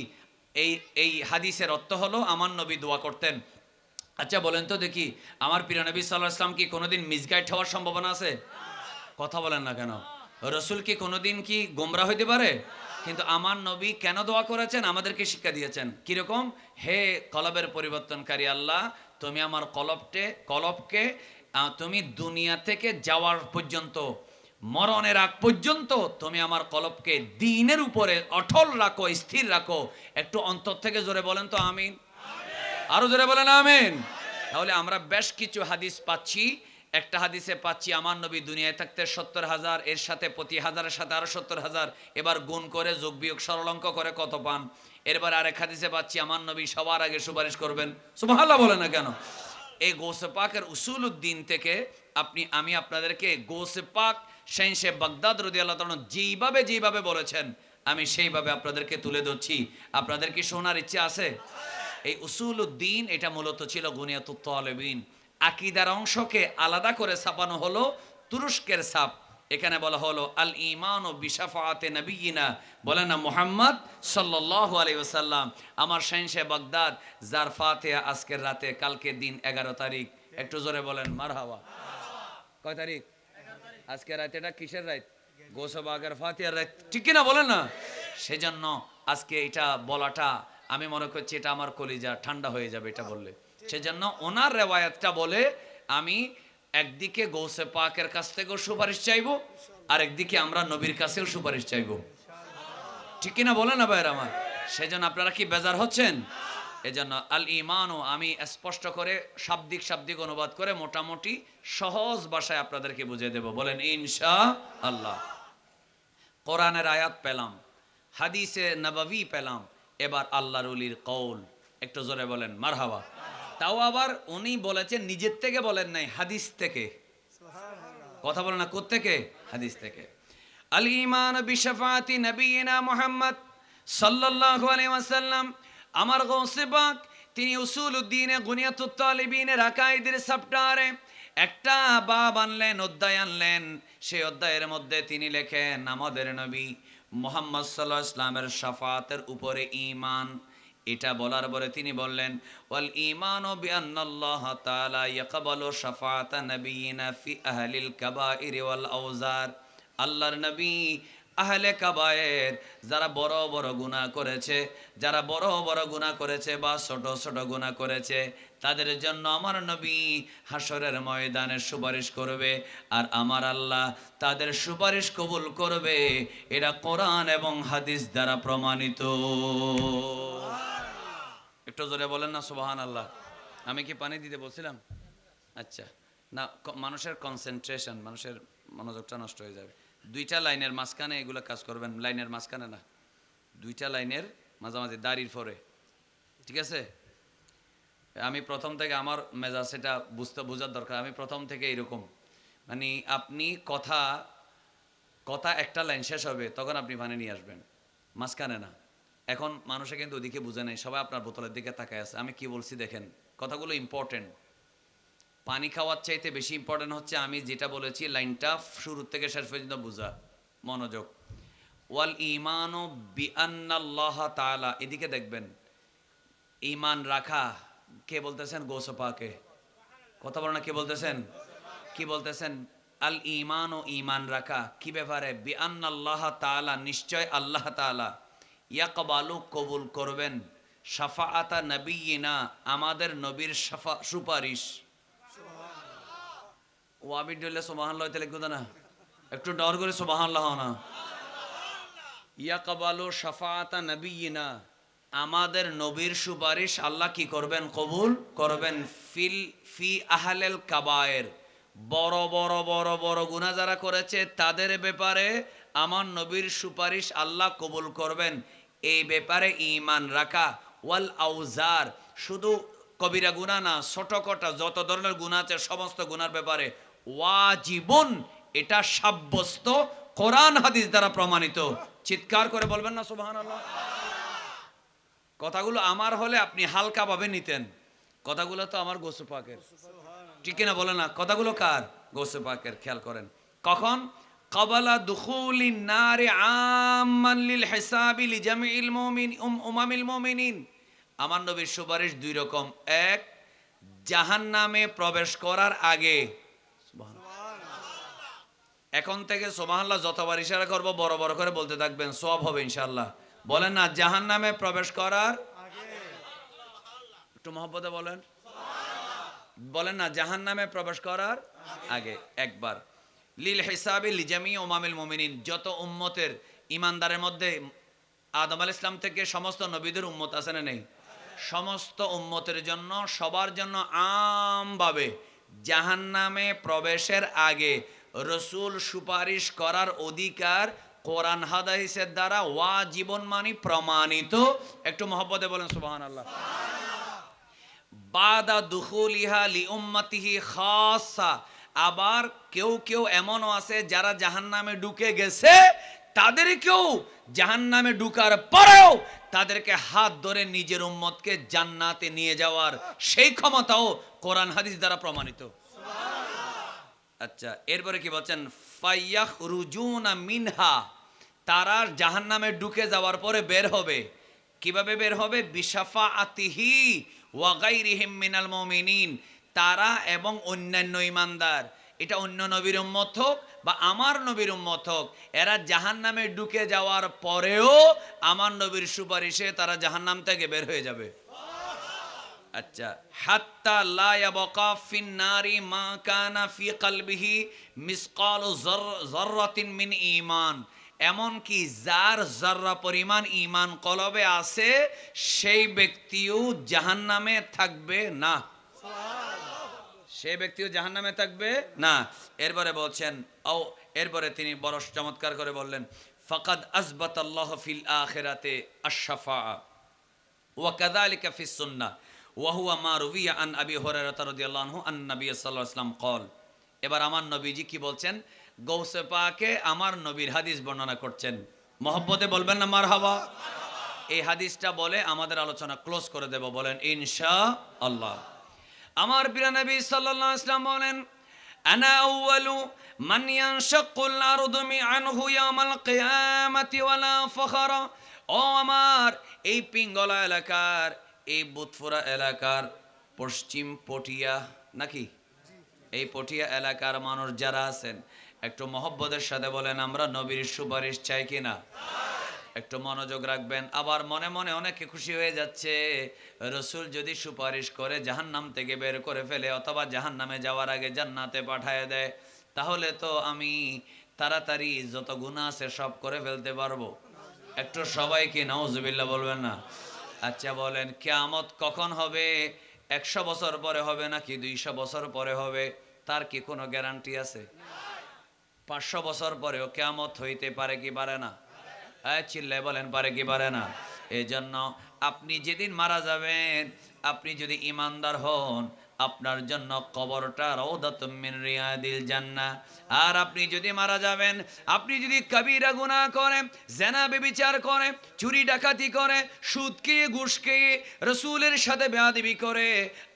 এই হাদিসের অর্থ হলো আমার নবী দোয়া করতেন। আচ্ছা বলেন তো দেখি, আমার প্রিয় নবী সাল্লাল্লাহু আলাইহি ওয়াসাল্লাম কি কোনোদিন মিসগাইড হওয়ার সম্ভাবনা আছে? কথা বলেন না কেন? রসুল কি কোনোদিন কি গোমরা হইতে পারে? কিন্তু আমার নবী কেন দোয়া করেছেন আমাদেরকে শিক্ষা দিয়েছেন। কিরকম? হে কলবের পরিবর্তনকারী আল্লাহ, তুমি আমার কলবকে তুমি দুনিয়া থেকে যাওয়ার পর্যন্ত, মরণের আগ পর্যন্ত তুমি আমার কলবকে দ্বীনের উপরে অটল রাখো, স্থির রাখো। একটু অন্তর থেকে জোরে বলেন তো আমিন। আরো জোরে বলেন আমিন। তাহলে আমরা বেশ কিছু হাদিস পাচ্ছি। একটা হাদিসে পাচ্ছি আমার নবী দুনিয়ায় থাকতে 70,000, এর সাথে প্রতি হাজারের সাথে আরো 70,000, এবার গুণ করে যোগ বিয়োগ সরল অঙ্ক করে কত পান। এরপর আরেক হাদিসে পাচ্ছি আমার নবী সবার আগে সুপারিশ করবেন। সুবহানাল্লাহ বলে না কেন? এই গৌসে পাকের উসুলুদ্দিন থেকে আমি আপনাদেরকে গৌসে পাক শাইখে বাগদাদ রাদিয়াল্লাহু তাআলা যেইভাবে বলেছেন আমি সেইভাবে আপনাদেরকে তুলে ধরছি। আপনাদের কি শোনার ইচ্ছে আছে? এই উসুলুদ্দিন এটা মূলত ছিল গুনিয়াতুত তালেবিন। আকীদার অংশকে আলাদা করে ছাপানো হলো তুরস্কের ছাপ। এখানে বলা হলো আল ঈমানু বিশাফাআতি নবিয়িনা, বলেন না মুহাম্মদ সাল্লাল্লাহু আলাইহি ওয়াসাল্লাম, আমার শাইখে বাগদাদ যার ফাতিহা আজকের রাতে, কালকে দিন 11 তারিখ। একটু জোরে বলেন মারহাবা। কয় তারিখ? আজকে রাত। এটা কিসের রাত? গোসবাগের ফাতিহার রাত, ঠিক কিনা বলেন না? সেজন্য আজকে এটা বলাটা আমি মনে করছি এটা আমার কলিজা ঠান্ডা হয়ে যাবে এটা বললে। সেজন্য ওনার রেওয়ায়াতটা বলে আমি একদিকে গৌসে পাকের কাছ থেকেও সুপারিশ চাইবো, আর একদিকে আমরা নবীর কাছেও সুপারিশ চাইবো, ঠিক কিনা বলেন না ভাইয়ের আমার? সেজন্য আপনারা কি বেজার হচ্ছেন? এজন্য আল ঈমানও আমি স্পষ্ট করে শাব্দিক অনুবাদ করে মোটামুটি সহজ ভাষায় আপনাদেরকে বুঝিয়ে দেব। বলেন ইনশাআল্লাহ। কোরআনের আয়াত পেলাম, হাদিসে নববী পেলাম, এবার আল্লাহর ওলির কওল। একটু জোরে বলেন মারহাবা। তাও আবার উনি বলেছেন নিজের থেকে বলেন নাই, হাদিস থেকে। কথা বলেন না, কোত্থেকে? হাদিস থেকে। আল ঈমান বিশাফাআতি নবিয়িনা মুহাম্মদ সাল্লাল্লাহু আলাইহি ওয়াসাল্লাম, আমার গৌসে পাক তিনি উসুলুদ্দিনে গুনিয়াতুত তালিবিনের আকাইদের চ্যাপ্টারে একটা বাব আনলেন, অধ্যায় আনলেন। সেই অধ্যায়ের মধ্যে তিনি লেখেন আমাদের নবী মুহাম্মদ সাল্লাল্লাহু আলাইহি ওয়াসাল্লামের শাফাআতের উপরে ঈমান। এটা বলার পরে তিনি বললেন ওয়াল ঈমানু বিআন্নাল্লাহ তাআলা ইয়াকবালু শাফাআতা নবিয়িনা ফি আহলিল কাবাইর ওয়াল আওজার। আল্লাহর নবী আহলে কাবায়ের, যারা বড় বড় গুনাহ করেছে বা ছোট ছোট গুনাহ করেছে, তাদের জন্য আমার নবী হাসরের ময়দানে সুপারিশ করবে, আর আমার আল্লাহ তাদের সুপারিশ কবুল করবে। এটা কোরআন এবং হাদিস দ্বারা প্রমাণিত। একটু জোরে বলেন না সুবহানাল্লাহ। আমি কি পানি দিতে বলছিলাম? আচ্ছা না, মানুষের কনসেন্ট্রেশন, মানুষের মনোযোগটা নষ্ট হয়ে যাবে। দুইটা লাইনের মাঝখানে এগুলো কাজ করবেন, লাইনের মাঝখানে না, দুইটা লাইনের মাঝামাঝি দাড়ির পরে, ঠিক আছে? আমি প্রথম থেকে আমার মেজাজ সেটা বোঝার দরকার। আমি প্রথম থেকে এরকম, মানে আপনি কথা একটা লাইন শেষ হবে তখন আপনি পানি নিয়ে আসবেন, মাঝখানে না। এখন মানুষে কিন্তু ওদিকে বুঝে নাই, সবাই আপনার বোতলের দিকে তাকায় আছে। আমি কি বলছি দেখেন, কথাগুলো ইম্পর্টেন্ট। পানি খাওয়ার চাইতে বেশি ইম্পর্টেন্ট হচ্ছে আমি যেটা বলেছি লাইনটা শুরু থেকে শেষ পর্যন্ত বোঝা, মনোযোগ। ওয়াল ঈমানু বিআন্নাল্লাহ তাআলা, এদিকে দেখবেন। ঈমান রাখা কে বলতেছেন? গৌসে পাকে। কথা বলেন না, কে বলতেছেন? কি বলতেছেন? আল ঈমানু, ঈমান রাখা। কি ব্যাপারে? বিআন্নাল্লাহ তাআলা, নিশ্চয় আল্লাহ তাআলা, ইয়াকবালু, কবুল করবেন, শাফাআতা নবিয়িনা, আমাদের নবীর সুপারিশ। ওয়াবি দিলে সুবহানাল্লাহ তাআলা লিখো না, একটু ডর করে সুবহানাল্লাহ না। ইয়াকবালু শাফাআতা নবিয়িনা, আমাদের নবীর সুপারিশ আল্লাহ কি করবেন? কবুল করবেন। ফি আহলেল কাবায়ের, বড় বড় বড় বড় গুনাহ যারা করেছে তাদের ব্যাপারে আমার নবীর সুপারিশ আল্লাহ কবুল করবেন। এই ব্যাপারে ঈমান রাখা। ওয়াল আউজার, শুধু কবিরা গুনাহ না, ছোটখাটো যত ধরনের গুনাহ আছে সমস্ত গুনার ব্যাপারে ওয়াজিবুন, এটা সাব্যস্ত কোরআন হাদিস দ্বারা প্রমাণিত। চিৎকার করে বলবেন না সুবহানাল্লাহ। কথাগুলো আমার হলে আপনি হালকা ভাবে নিতেন, কথাগুলো তো আমার গৌসে পাকের, ঠিক কিনা বলে না? কথাগুলো কার? গৌসে পাকের। খেয়াল করেন, কখন? ক্বাবলা দুখুলিন নারি আম্মান লিল হিসাবি লিজামিল উমামিল মুমিনিন। আমার নবীর সুপারিশ দুই রকম। এক, জাহান্নামে প্রবেশ করার আগে। এখন থেকে সুবহানাল্লাহ যতবার ইশারা করব বড় বড় করে বলতে থাকবেন, সওয়াব হবে ইনশাআল্লাহ। বলেন না, জাহান্নামে প্রবেশ করার আগে। একটু মহব্বতে বলেন, বলেন না, জাহান্নামে প্রবেশ করার আগে একবার। লিল হিসাবি লিজামি উমামিল মুমিনিন, যত উম্মতের ইমানদারের মধ্যে আদম আলাইহিস সালাম থেকে সমস্ত নবীদের উম্মত আছে না নেই? সমস্ত উম্মতের জন্য, সবার জন্য আমভাবে জাহান্নামে প্রবেশের আগে রসুল সুপারিশ করার অধিকার কোরআন হাদিসের দ্বারা ওয়াজিবুন মানি প্রমাণিত। একটু মহব্বতে বলেন সুবহানাল্লাহ। বাদা দুখুলিহা লি উম্মতিহি খাসা, আবার কেউ কেউ এমনও আছে যারা জাহান্নামে ঢুকে গেছে, তাদেরকেও জাহান্নামে ঢুকার পরেও তাদেরকে হাত ধরে নিজের উম্মতকে জান্নাতে নিয়ে যাওয়ার সেই ক্ষমতাও কোরআন হাদিস দ্বারা প্রমাণিত। আচ্ছা, এরপরে কি বলছেন? ফায়াখরুজুনা মিনহা, তারা জাহান্নামে ঢুকে যাওয়ার পরে বের হবে। কিভাবে বের হবে? বিশাফাআতিহি ওয়া গায়রিহিম মিনাল মুমিনিন, তারা এবং অন্যান্য ঈমানদার, এটা অন্য নবীর উম্মত হোক বা আমার নবীর উম্মত হোক, এরা জাহান্নামে ঢুকে যাওয়ার পরেও আমার নবীর সুপারিশে তারা জাহান্নাম থেকে বের হয়ে যাবে। আচ্ছা, হাত্তা লা ইয়াবকা ফিন নারি মা কানা ফি কলবিহি মিসকালু যাররাতিন মিন ঈমান, এমন কি যার যাররা পরিমাণ ঈমান কলবে আছে সেই ব্যক্তিও জাহান্নামে থাকবে না। সেই ব্যক্তিও জাহান্নামে থাকবে না। এরপরে বলছেন, ও এরপরে তিনি বড় চমৎকার করে বললেন, ফাকাদ আসবাতাল্লাহু ফিল আখিরাতে আশ-শাফাআ ওয়া কাযালিকা ফিস সুন্নাহ ওয়া হুয়া মা রুবিয়া আন আবি হুরায়রা রাদিয়াল্লাহু আনহু আন নবী সাল্লাল্লাহু আলাইহি ওয়াসাল্লাম قال। এবার আমার নবীজি কি বলছেন? গৌসে পাকে আমার নবীর হাদিস বর্ণনা করছেন। মহব্বতে বলবেন না মারহাবা। এই হাদিসটা বলে আমাদের আলোচনা ক্লোজ করে দেব, বলেন ইনশাআল্লাহ। আমার প্রিয় নবী সাল্লাল্লাহু আলাইহি ওয়াসাল্লাম বলেন, আনা আউয়ালু মান ইয়ানশাকুল আরদু আনহু ইয়াউমাল কিয়ামাতি ওয়ালা ফখরা। ও আমার এই পিঙ্গলা এলাকার, এই বুতফুরা এলাকার পশ্চিম পটিয়া, নাকি এই পটিয়া এলাকার মানুষ যারা আছেন, একটু মহব্বতের সাথে বলেন, আমরা নবীর সুপারিশ চাই কিনা? একটু মনোযোগ রাখবেন। আবার মনে মনে অনেকে খুশি হয়ে যাচ্ছে, রসুল যদি সুপারিশ করে জাহান্নাম থেকে বের করে ফেলে অথবা জাহান্নামে যাওয়ার আগে জান্নাতে পাঠায় দেয়, তাহলে তো আমি তাড়াতাড়ি যত গুনাহ আছে সব করে ফেলতে পারবো। একটু সবাই কি নাউজুবিল্লাহ বলবেন না? আচ্ছা বলেন, কিয়ামত কখন হবে? 100 বছর পরে হবে নাকি 200 বছর পরে হবে? তার কি কোনো গ্যারান্টি আছে? 500 বছর পরেও কিয়ামত হইতে পারে কি পারে না? চিল্লায় বলেন, পারে কি পারে না? এই জন্য আপনি যেদিন মারা যাবেন, আপনি যদি ইমানদার হন, আপনার জন্য কবরটা রাউদাতুম মিন রিয়াদিল জান্নাহ। আর আপনি যদি মারা যাবেন, আপনি যদি কবিরা গুনাহ করেন, জিনা ব্যভিচার করে, চুরি ডাকাতি করে, সুদ খেয়ে ঘুষ খেয়ে, রাসূলের সাথে বেয়াদবি করে,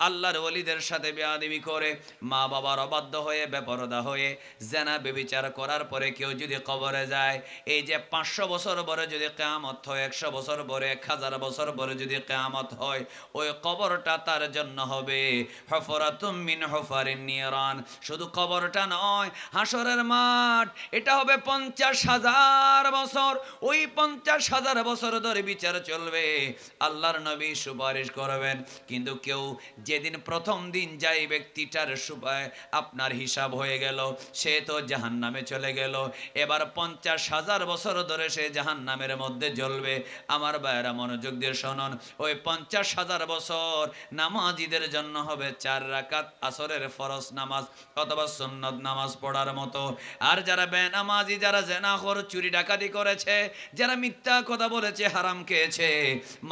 আল্লাহর ওলিদের সাথে বেয়াদবি করে, মা বাবার অবাধ্য হয়ে বেপরদা হয়ে জিনা ব্যভিচার করার পরে কেউ যদি কবরে যায়, এই যে 500 বছর পরে যদি কিয়ামত হয়, 100 বছর পরে, 1000 বছর পরে যদি কিয়ামত হয়, ওই কবরটা তার জন্য হবে হুফরাতুম মিন হুফারিন নিরান। শুধু কবরটা নয়, হাসরের মাঠ এটা হবে 50,000 বছর। ওই 50,000 বছর ধরে বিচার চলবে, আল্লাহর নবী সুপারিশ করবেন। কিন্তু কেউ যেদিন প্রথম দিন যাই ব্যক্তিটার আপনার হিসাব হয়ে গেল, সে তো জাহান্নামে চলে গেল। এবার 50,000 বছর ধরে সে জাহান্নামের মধ্যে জ্বলবে। আমার ভাইয়েরা মনোযোগ দিয়ে শুনুন, ওই 50,000 বছর নামাজীদের জন্য হবে 4 রাকাত আসরের ফরজ নামাজ অথবা সুন্নত নামাজ পড়ার মতো। আর যারা বেনামাজি, যারা জেনাখোর, চুরি ডাকাতি করেছে, যারা মিথ্যা কথা বলেছে, হারাম খেয়েছে,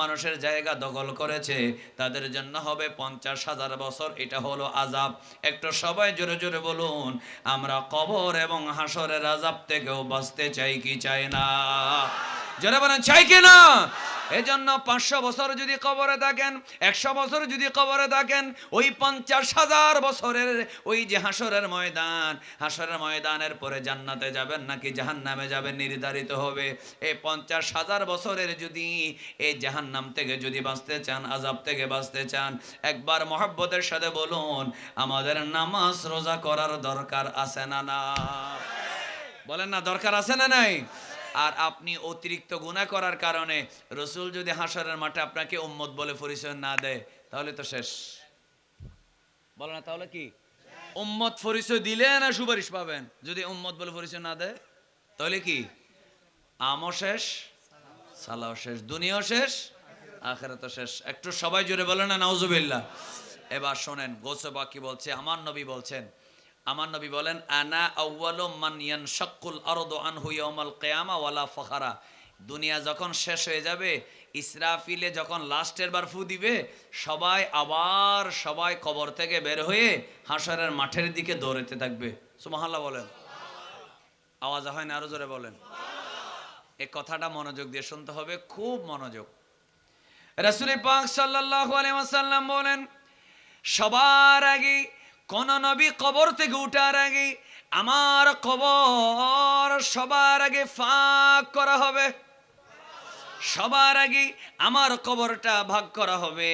মানুষের জায়গা দখল করেছে, তাদের জন্য হবে 50,000 বছর। এটা হলো আযাব। একটু সবাই জোরে জোরে বলুন, আমরা কবর এবং হাসরের আযাব থেকেও বাঁচতে চাই কি চাই না? জোরে বলেন, চাই কি না? এজন্য 500 বছর যদি কবরে থাকেন, 100 বছর যদি কবরে থাকেন, ওই 50,000 বছরের ওই যে হাসরের ময়দান, হাসরের ময়দানের পরে জান্নাতে যাবেন নাকি জাহান্নামে যাবেন নির্ধারিত হবে। এই 50,000 বছরের যদি এই জাহান্নাম থেকে যদি বাঁচতে চান, আযাব থেকে বাঁচতে চান, একবার মহব্বতের সাথে বলুন, আমাদের নামাজ রোজা করার দরকার আছে না? না বলেন না, দরকার আছে না নাই? আর আপনি অতিরিক্ত গুনাহ করার কারণে রাসূল যদি হাসরের মাঠে আপনাকে উম্মত বলে পরিচয় না দেয়, তাহলে তো শেষ। বলো না, তাহলে কি উম্মত পরিচয় দিলে না সুপারিশ পাবেন? যদি উম্মত বলে পরিচয় না দেয়, তাহলে কি আমও শেষ, সালাও শেষ, দুনিয়াও শেষ, আখিরাতও শেষ। একটু সবাই জোরে বলেন না নাউজুবিল্লাহ। এবার শোনেন, গৌসে পাক কি বলছে, আমার নবী বলছেন, আমার নবী বলেন, আনা আউয়ালু মান ইয়ানশাক্কুল আরদু আনহু ইয়াউমাল কিয়ামা ওয়ালা ফাখারা। দুনিয়া যখন শেষ হয়ে যাবে, ইসরাফিলে যখন লাস্টের বার ফু দিবে, সবাই কবর থেকে বের হয়ে হাসরের মাঠের দিকে দৌড়াতে থাকবে। সুবহানাল্লাহ বলেন। আওয়াজ হয় না? আরো জোরে বলেন। এই কথাটা মনোযোগ দিয়ে শুনতে হবে, খুব মনোযোগ। রাসূল পাক সাল্লাল্লাহু আলাইহি ওয়াসাল্লাম বলেন, সবার আগে কোন নবী কবর থেকে উঠার আগে আমার কবর সবার আগে ফাঁক করা হবে, সবার আগে আমার কবরটা ভাগ করা হবে।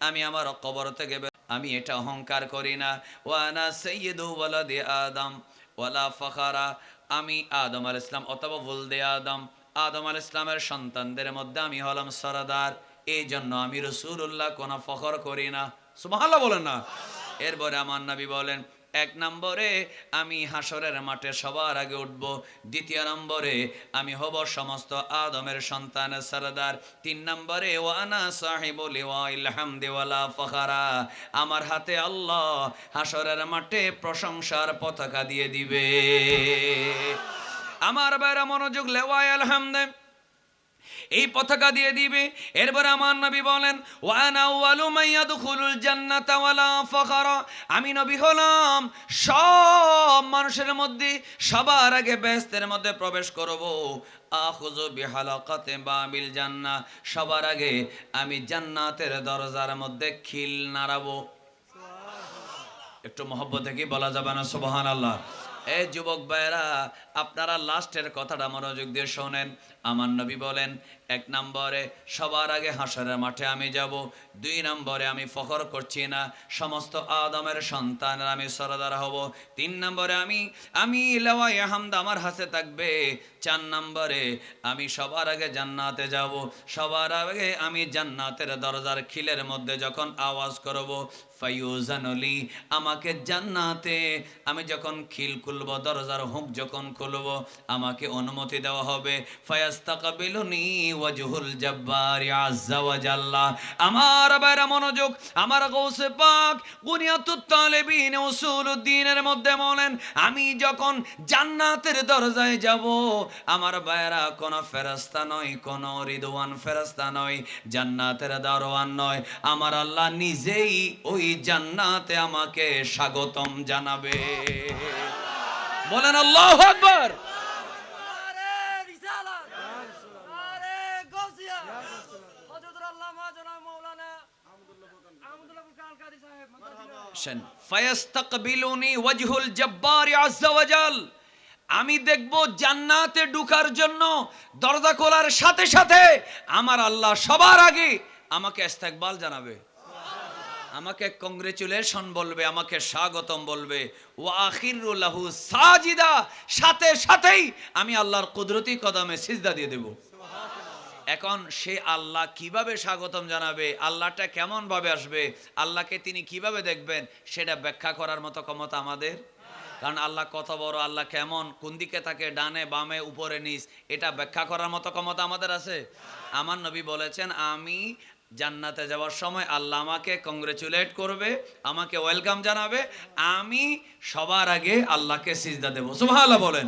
আমি আমার কবর থেকে আমি এটা অহংকার করি না। ওয়ানা সাইয়্যিদু ওয়ালাদি আদম ওয়ালা ফাখারা। আমি আদম আলাইহিস সালাম অথবা ওয়ালদে আদম, আদম আলাইহিস সালামের সন্তানদের মধ্যে আমি হলাম সরদার। এই জন্য আমি রাসূলুল্লাহ কোনো ফখর করি না। সুবহানাল্লাহ বলেন না। এরপরে আমার নবী বলেন, 1 নম্বরে আমি হাসরের মাঠে সবার আগে উঠব। 2 নম্বরে আমি হব সমস্ত আদমের সন্তানের সরদার। 3 নম্বরে ওয়ানা সাহিবুল লিওয়াইল হামদি ওয়ালা ফাখারা। আমার হাতে আল্লাহ হাসরের মাঠে প্রশংসার পতাকা দিয়ে দিবে। আমার বাইরা মনোযোগ, লিওয়াইল হামদ, এই পতাকা দিয়ে দিবে। এরপর আমার নবী বলেন, ওয়ানা আউয়ালু মান ইয়াদখুলুল জান্নাতা ওয়ালা ফাখারা। আমি নবী হলাম সব মানুষের মধ্যে সবার আগে বেহেশতের মধ্যে প্রবেশ করব। আখুযু বিহালাকাতি বাবিল জান্নাহ। সবার আগে আমি জান্নাতের দরজার মধ্যে খিল নাড়াবো। একটু মহব্বত থেকে বলা যাবে না সুবহানাল্লাহ? এই যুবক ভাইরা, আপনারা লাস্টের কথাটা মনোযোগ দিয়ে শোনেন। আমার নবী বলেন, 1 নম্বরে সবার আগে হাসরের মাঠে আমি যাব। 2 নম্বরে আমি ফখর করছি না, সমস্ত আদমের সন্তানের আমি সরদার হব। 3 নম্বরে আমি লাওয়াই হামদ আমার হাতে থাকবে। 4 নম্বরে আমি সবার আগে জান্নাতে যাব। সবার আগে আমি জান্নাতের দরজার খিলের মধ্যে যখন আওয়াজ করব, ফায়ুজানুলি, আমাকে জান্নাতে আমি যখন খিল খুলব, দরজার হুক যখন খুলব, আমাকে অনুমতি দেওয়া হবে। ফায়াস্তাকবিলুনি ওয়াজহুল জাব্বারি আযজা ওয়া জাল্লা। আমার বাইরা মনোযোগ, আমার গাউসে পাক বুনিয়াতুত তালিবিন উসুলুদ্দিনের মধ্যে বলেন, আমি যখন জান্নাতের দরজায় যাব, আমার বাইরা কোন ফেরেশতা নয়, কোন রিদওয়ান ফেরেশতা নয়, জান্নাতের দারোয়ান নয়, আমার আল্লাহ নিজেই ওই জান্নাতে আমাকে স্বাগতম জানাবে। বলেন আল্লাহু আকবার। ফায়াস্তাকবিলুনি ওয়াজহুল জাব্বারি আযজা ওয়া জাল। আমি দেখব জান্নাতে ঢোকার জন্য দরজা খোলার সাথে সাথে আমার আল্লাহ সবার আগে আমাকে ইস্তেকবাল জানাবে। আমাকে কংগ্রেচুলেশন বলবে, আমাকে স্বাগতম বলবে। ওয়া আখিরু লাহু সাজিদা, সাথে সাথেই আমি আল্লাহর কুদরতি কদমে সিজদা দিয়ে দেব। এখন সে আল্লাহ কিভাবে স্বাগতম জানাবে, আল্লাহটা কেমন ভাবে আসবে, আল্লাহকে তিনি কিভাবে দেখবেন, সেটা ব্যাখ্যা করার মতো ক্ষমতা আমাদের। কারণ আল্লাহ কত বড়, আল্লাহ কেমন, কোন দিকে থাকে, ডানে বামে উপরে নিচ, এটা ব্যাখ্যা করার মতো ক্ষমতা আমাদের আছে? আমার নবী বলেছেন, আমি জান্নাতে যাওয়ার সময় আল্লাহ আমাকে কংগ্রেচুলেট করবে, আমাকে ওয়েলকাম জানাবে, আমি সবার আগে আল্লাহকে সিজদা দেব। সুবহানাল্লাহ বলেন।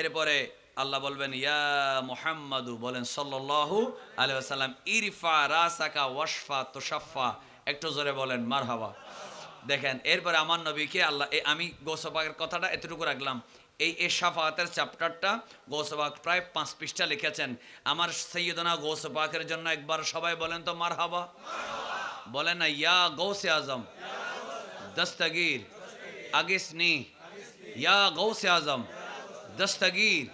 এরপরে আল্লাহ বলবেন, ইয়া মুহাম্মাদু, বলেন সাল্লাল্লাহু আলাইহি ওয়াসাল্লাম, ইরফা রাসাকা ওয়াশফা তুশাফা। একটু জোরে বলেন মারহাবা। দেখেন, এরপরে আমার নবীকে আল্লাহ, আমি গৌস পাকের কথাটা এতটুকু রাখলাম। এই শাফাআতের চ্যাপ্টারটা গৌস পাক প্রায় 5 পৃষ্ঠা লিখেছেন। আমার সাইয়্যিদনা গৌস পাকের জন্য একবার সবাই বলেন তো মারহাবা। বলেন না, ইয়া গৌসে আজম দস্তগীর আগিসনি, ইয়া গৌসে আজম দস্তগীর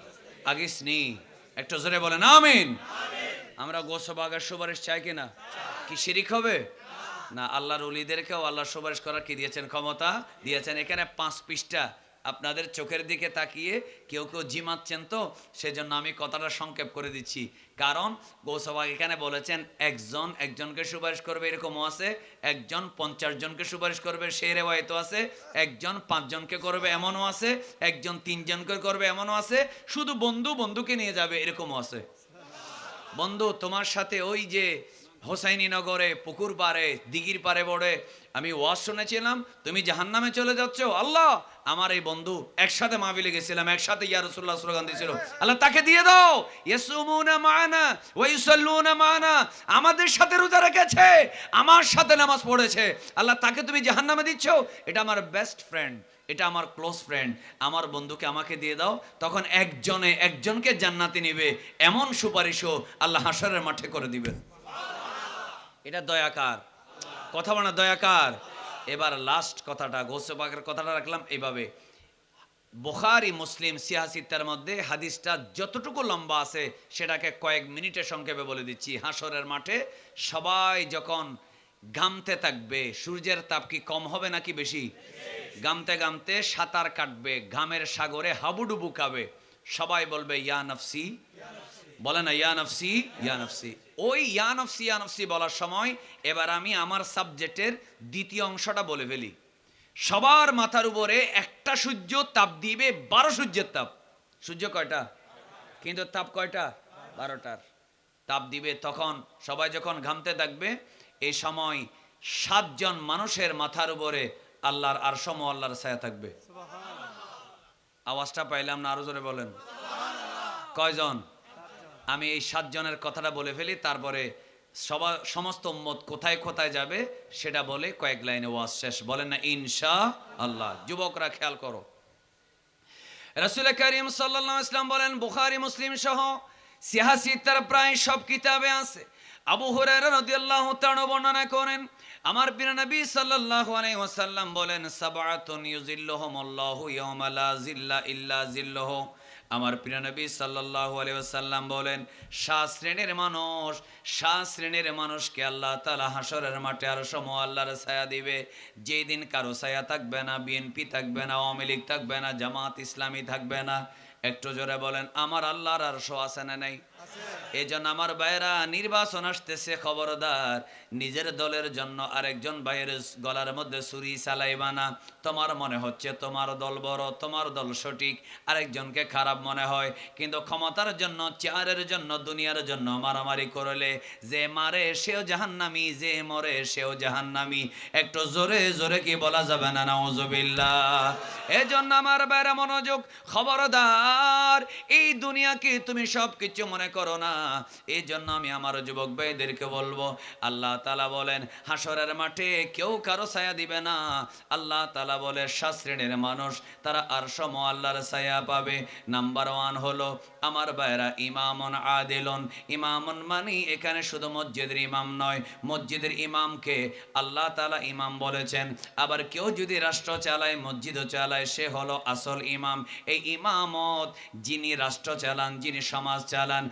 আগিসনি। একটু জোরে বলেন আমিন। আমরা গৌস পাকের সুপারিশ চাই কিনা? কি শিরিক হবে? না, আল্লাহর ওলিদেরকেও আল্লাহ সুপারিশ করার কি দিয়েছেন? ক্ষমতা দিয়েছেন। এখানে 5 পৃষ্ঠা, আপনাদের চোখের দিকে তাকিয়ে কেউ কেউ জিমাচ্ছেন, তো সেজন্য আমি কথাটা সংক্ষেপ করে দিচ্ছি। কারণ গৌসবাগ এখানে বলেছেন, একজন একজনকে সুপারিশ করবে এরকমও আছে, একজন 50 জনকে সুপারিশ করবে সেই রেওয়ায়েতও আছে, একজন 5 জনকে করবে এমনও আছে, একজন 3 জনকে করবে এমনও আছে, শুধু বন্ধু বন্ধুকে নিয়ে যাবে এরকমও আছে। বন্ধু, তোমার সাথে ওই যে হোসাইনী নগরে পুকুর পাড়ে দিঘির পাড়ে বড়ে আমি ওয়াজ শুনেছিলাম, তুমি জাহান্নামে চলে যাচ্ছ, আল্লাহ আমার এই বন্ধু একসাথে মাহফিলে গেছিলাম, একসাথে ইয়া রাসূলুল্লাহ স্লোগান দিয়েছিল, আল্লাহ তাকে দিয়ে দাও। ইয়াসুমুনা মা'ানা ওয়া ইউসাল্লুনা মা'ানা, আমাদের সাথে রোজা রেখেছে, আমার সাথে নামাজ পড়েছে, আল্লাহ তাকে তুমি জাহান্নামে দিচ্ছ। এটা আমার বেস্ট ফ্রেন্ড, এটা আমার ক্লোজ ফ্রেন্ড, আমার বন্ধুকে আমাকে দিয়ে দাও। তখন একজনে একজনকে জান্নাতে নেবে, এমন সুপারিশও আল্লাহ হাশরের মাঠে করে দিবেন। এটা দয়াকার কথা, মানে দয়াকার। এবার লাস্ট কথাটা, গৌসে পাকের কথাটা রাখলাম এইভাবে। বুখারী মুসলিম সিয়াসিত্তার মধ্যে হাদিসটা যতটুকু লম্বা আছে সেটাকে কয়েক মিনিটে সংক্ষেপে বলে দিচ্ছি। হাশরের মাঠে সবাই যখন ঘামতে থাকবে, সূর্যের তাপ কি কম হবে নাকি বেশি? ঘামতে ঘামতে সাঁতার কাটবে, ঘামের সাগরে হাবুডুবু খাবে, সবাই বলবে ইয়া নফসি, বলে না ইয়া নফসি ইয়া নফসি। ওই ইয়া নফসি ইয়া নফসি বলার সময় এবার আমি আমার সাবজেক্টের দ্বিতীয় অংশটা বলে ফেলি। সবার মাথার উপরে একটা সূর্য তাপ দিবে, 12 সূর্যের তাপ। সূর্য কয়টা? কিন্তু তাপ কয়টা? 12টার তাপ দিবে। তখন সবাই যখন ঘামতে থাকবে, এই সময় 7 জন মানুষের মাথার উপরে আল্লাহর আরশ ও আল্লাহর ছায়া থাকবে। আওয়াজটা পাইলাম না, আরো জোরে বলেন। কয়জন? আমি এই 7 জনের কথাটা বলে ফেলি, তারপরে সমস্ত উম্মত কোথায় কোথায় যাবে সেটা বলে কয়েক লাইনে ওয়াজ শেষ। বলেন না ইনশাআল্লাহ। যুবকরা খেয়াল করো, রাসূল করিম সাল্লাল্লাহু আলাইহি ওয়াসাল্লাম বলেন, বুখারী মুসলিম সহ সিয়াসিত্তার প্রায় সব কিতাবে আছে, আবু হুরায়রা রাদিয়াল্লাহু তাআলা বর্ণনা করেন, আমার প্রিয় নবী সাল্লাল্লাহু আলাইহি ওয়াসাল্লাম বলেন, সাবআতুন ইউজিল্লুহুমুল্লাহু ইয়াওমা লা জিল্লা ইল্লা জিল্লুহু। আমার প্রিয় নবী সাল্লাল্লাহু আলাইহি ওয়াসাল্লাম বলেন, 7 শ্রেণীর মানুষকে আল্লাহ তাআলা হাশরের মাঠে আরশ ও আল্লাহর ছায়া দিবে। যেই দিন কারো ছায়া থাকবে না, বিএনপি থাকবে না, আওয়ামী লীগ থাকবে না, জামাত ইসলামী থাকবে না। একটু জোরে বলেন, আমার আল্লাহর আরশ আছে না নাই? এই জন্য আমার ভাইয়েরা, নির্বাচন আসতেছে, খবরদার নিজের দলের জন্য আরেকজন ভাইয়ের গলার মধ্যে ছুরি চালাইবা না। তোমার মনে হচ্ছে তোমার দল বড়, তোমার দল সঠিক, আরেকজনকে খারাপ মনে হয়, কিন্তু ক্ষমতার জন্য, চেয়ারের জন্য, দুনিয়ার জন্য মারামারি করলে যে মারে সেও জাহান্নামী, যে মরে সেও জাহান্নামী। একটু জোরে জোরে কি বলা যাবে না নাউজুবিল্লাহ? এই জন্য আমার ভাইয়েরা মনোযোগ, খবরদার এই দুনিয়াকে তুমি সব কিছু মনে করো না। এই জন্য আমি আমার যুবক ভাইদেরকে বলবো, আল্লাহ তাআলা বলেন হাশরের মাঠে কেউ কারো ছায়া দিবে না। আল্লাহ তাআলা বলে 7 শ্রেণীর মানুষ তারা আরশ ও আল্লাহর ছায়া পাবে। নাম্বার 1 হলো আমার ভাইরা ইমামুন আদিলুন, ইমামুন মানে এখানে শুধু মসজিদের ইমাম নয়, মসজিদের ইমামকে আল্লাহ তাআলা ইমাম বলেছেন। আবার কেউ যদি রাষ্ট্র চালায়, মসজিদও চালায়, সে হলো আসল ইমাম। এই ইমামত যিনি রাষ্ট্র চালান, যিনি সমাজ চালান,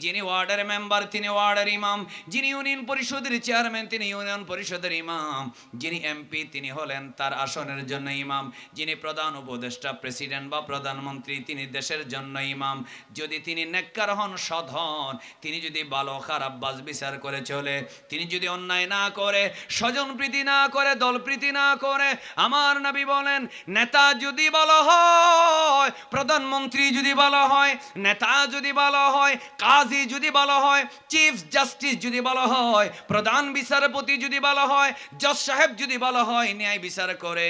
যিনি ওয়ার্ডের মেম্বার তিনি ওয়ার্ডের ইমাম, যিনি ইউনিয়ন পরিষদের চেয়ারম্যান তিনি ইউনিয়ন পরিষদের ইমাম, যিনি এমপি তিনি হলেন তার আসনের জন্য ইমাম, যিনি প্রধান উপদেষ্টা প্রেসিডেন্ট বা প্রধানমন্ত্রী তিনি দেশের জন্য ইমাম। যদি তিনি নেককার হন, সৎ হন, তিনি যদি ভালো খারাপ বাজ বিচার করে চলে, তিনি যদি অন্যায় না করে, স্বজন প্রীতি না করে, দল প্রীতি না করে, আমার নবী বলেন নেতা যদি ভালো হয়, প্রধানমন্ত্রী যদি ভালো হয়, নেতা যদি ভালো হয়, কাজী যদি ভালো হয়, চিফ জাস্টিস যদি ভালো হয়, প্রধান বিচারপতি যদি ভালো হয়, জজ সাহেব যদি ভালো হয়, ন্যায় বিচার করে,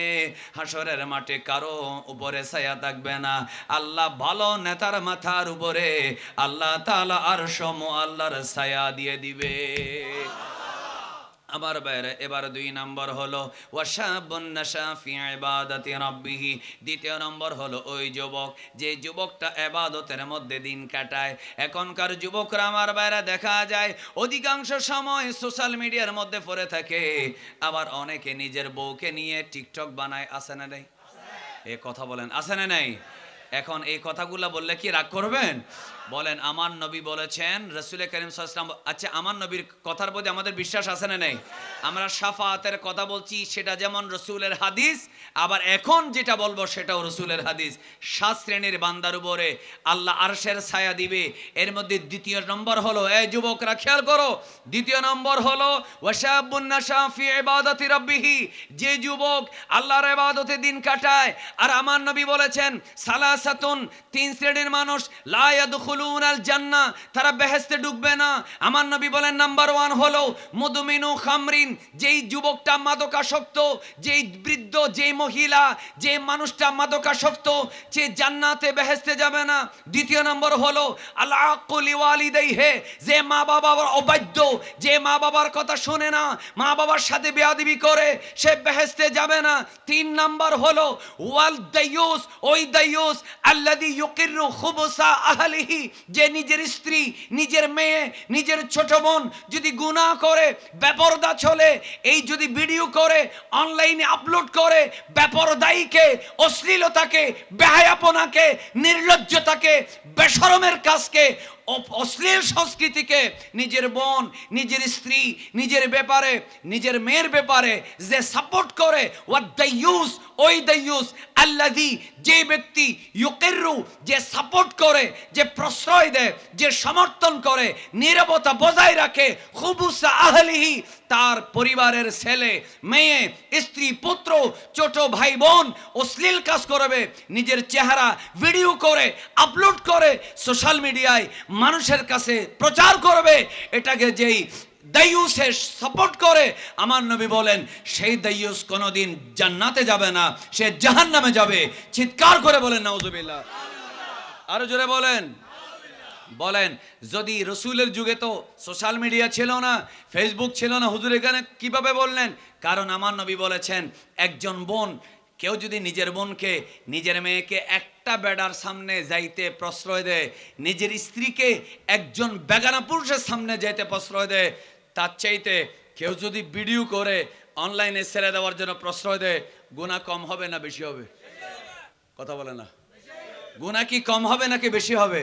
হাসরের মাঠে কারো উপরে ছায়া থাকবে না। আল্লাহ ভালো নেতার মাথার উপরে আল্লাহ তাআলা আরশ মুআল্লার ছায়া দিয়ে দিবে। আমার বাইরে এবার 2 নম্বর হলো ওয়াশাবুন নাশা ফি ইবাদাতি রাব্বিহ। দ্বিতীয় নম্বর হলো ওই যুবক যে যুবকটা ইবাদতের মধ্যে দিন কাটায়। এখনকার যুবকরা আমার বাইরে দেখা যায় অধিকাংশ সময় সোশ্যাল মিডিয়ার মধ্যে পড়ে থাকে, আবার অনেকে নিজের বউকে নিয়ে টিকটক বানায়। আছে না নাই? এ কথা বলেন, আছে না নাই? এখন এই কথাগুলো বললে কি রাগ করবেন? বলেন আমার নবী বলেছেন, রাসূল করিম সাল্লাল্লাহু আলাইহি ওয়াসাল্লাম। আচ্ছা, আমার নবীর কথার প্রতি আমাদের বিশ্বাস আছে না নাই? আমরা শাফাআতের কথা বলছি, সেটা যেমন রাসূলের হাদিস, আবার এখন যেটা বলবো সেটাও রাসূলের হাদিস। 7 শ্রেণীর বান্দার উপরে আল্লাহ আরশের ছায়া দিবে। এর মধ্যে দ্বিতীয় নম্বর হলো, এই যুবকরা খেয়াল করো, দ্বিতীয় নম্বর হলো ওয়াশাবুন নাশা ফি ইবাদাতি রাব্বিহ। যে যুবক আল্লাহর ইবাদতে দিন কাটায়। আর আমার নবী বলেছেন সালাসাতুন, 3 শ্রেণীর মানুষ লা ইয়াদখুলুনাল জান্নাহ, তারা বেহেশতে ঢুকবে না। আমার নবী বলেন নাম্বার 1 হলো মুদমিনু খামরিন, যেই যুবকটা মাদকাসক্ত, যেই বৃদ্ধ, যেই মহিলা, যে মানুষটা মাদকাসক্ত, সে জান্নাতে বেহেশতে যাবে না। দ্বিতীয় নম্বর হলো আল আকুলি ওয়ালিদাইহি, যে মা বাবার অবাধ্য, যে মা বাবার কথা শোনে না, মা বাবার সাথে বেয়াদবি করে, সে বেহেশতে যাবে না। 3 নাম্বার হলো ওয়াল দায়ুস, ওই দায়ুস আল্লাযী ইউকিরু খুবসা আহলিহি, যে নিজের স্ত্রী, নিজের মেয়ে, নিজের ছোট বোন যদি গুনাহ করে, বেপরদা চলে, এই যদি ভিডিও করে অনলাইনে আপলোড করে, বেপরদাইকে, অশ্লীলতাকে, বেহায়াপনাকে, নির্লজ্জতাকে, বেশরমের কাজকে, অশ্লীল সংস্কৃতিকে, নিজের বোন, নিজের স্ত্রী, নিজের ব্যাপারে, নিজের মেয়ের ব্যাপারে যে সাপোর্ট করে, ওয়াদাইয়ুস, ওই দাইয়ুস আল্লাযী, যে ব্যক্তি ইউকিরু, যে সাপোর্ট করে, যে প্রশ্রয় দেয়, যে সমর্থন করে, নীরবতা বজায় রাখে, খুবুসা আহলিহি, তার পরিবারের ছেলে, মেয়ে, স্ত্রী, পুত্র, ছোট ভাই বোন অশ্লীল কাজ করবে, নিজের চেহারা ভিডিও করে আপলোড করে সোশ্যাল মিডিয়ায় মানুষের কাছে প্রচার করবে, এটাকে যেই দায়ুসে সাপোর্ট করে, আমার নবী বলেন সেই দায়ুস কোনোদিন জান্নাতে যাবে না, সে জাহান্নামে যাবে। চিৎকার করে বলেন নাউজুবিল্লাহ। আরো জোরে বলেন। বলেন যদি রসুলের যুগে তো সোশ্যাল মিডিয়া ছিল না, ফেসবুক ছিল না, হুজুর এখানে কিভাবে বললেন? কারণ আমার নবী বলেছেন একজন বোন, কেউ যদি নিজের বোনকে, নিজের মেয়েকে একটা বেড়ার সামনে যাইতে প্রশ্রয় দেয়, নিজের স্ত্রীকে একজন বেগানা পুরুষের সামনে যাইতে প্রশ্রয় দেয়, তার চাইতে কেউ যদি ভিডিও করে অনলাইনে ছেড়ে দেওয়ার জন্য প্রশ্রয় দেয়, গুনাহ কম হবে না বেশি হবে? কথা বলে না। গুনাহ কি কম হবে নাকি বেশি হবে?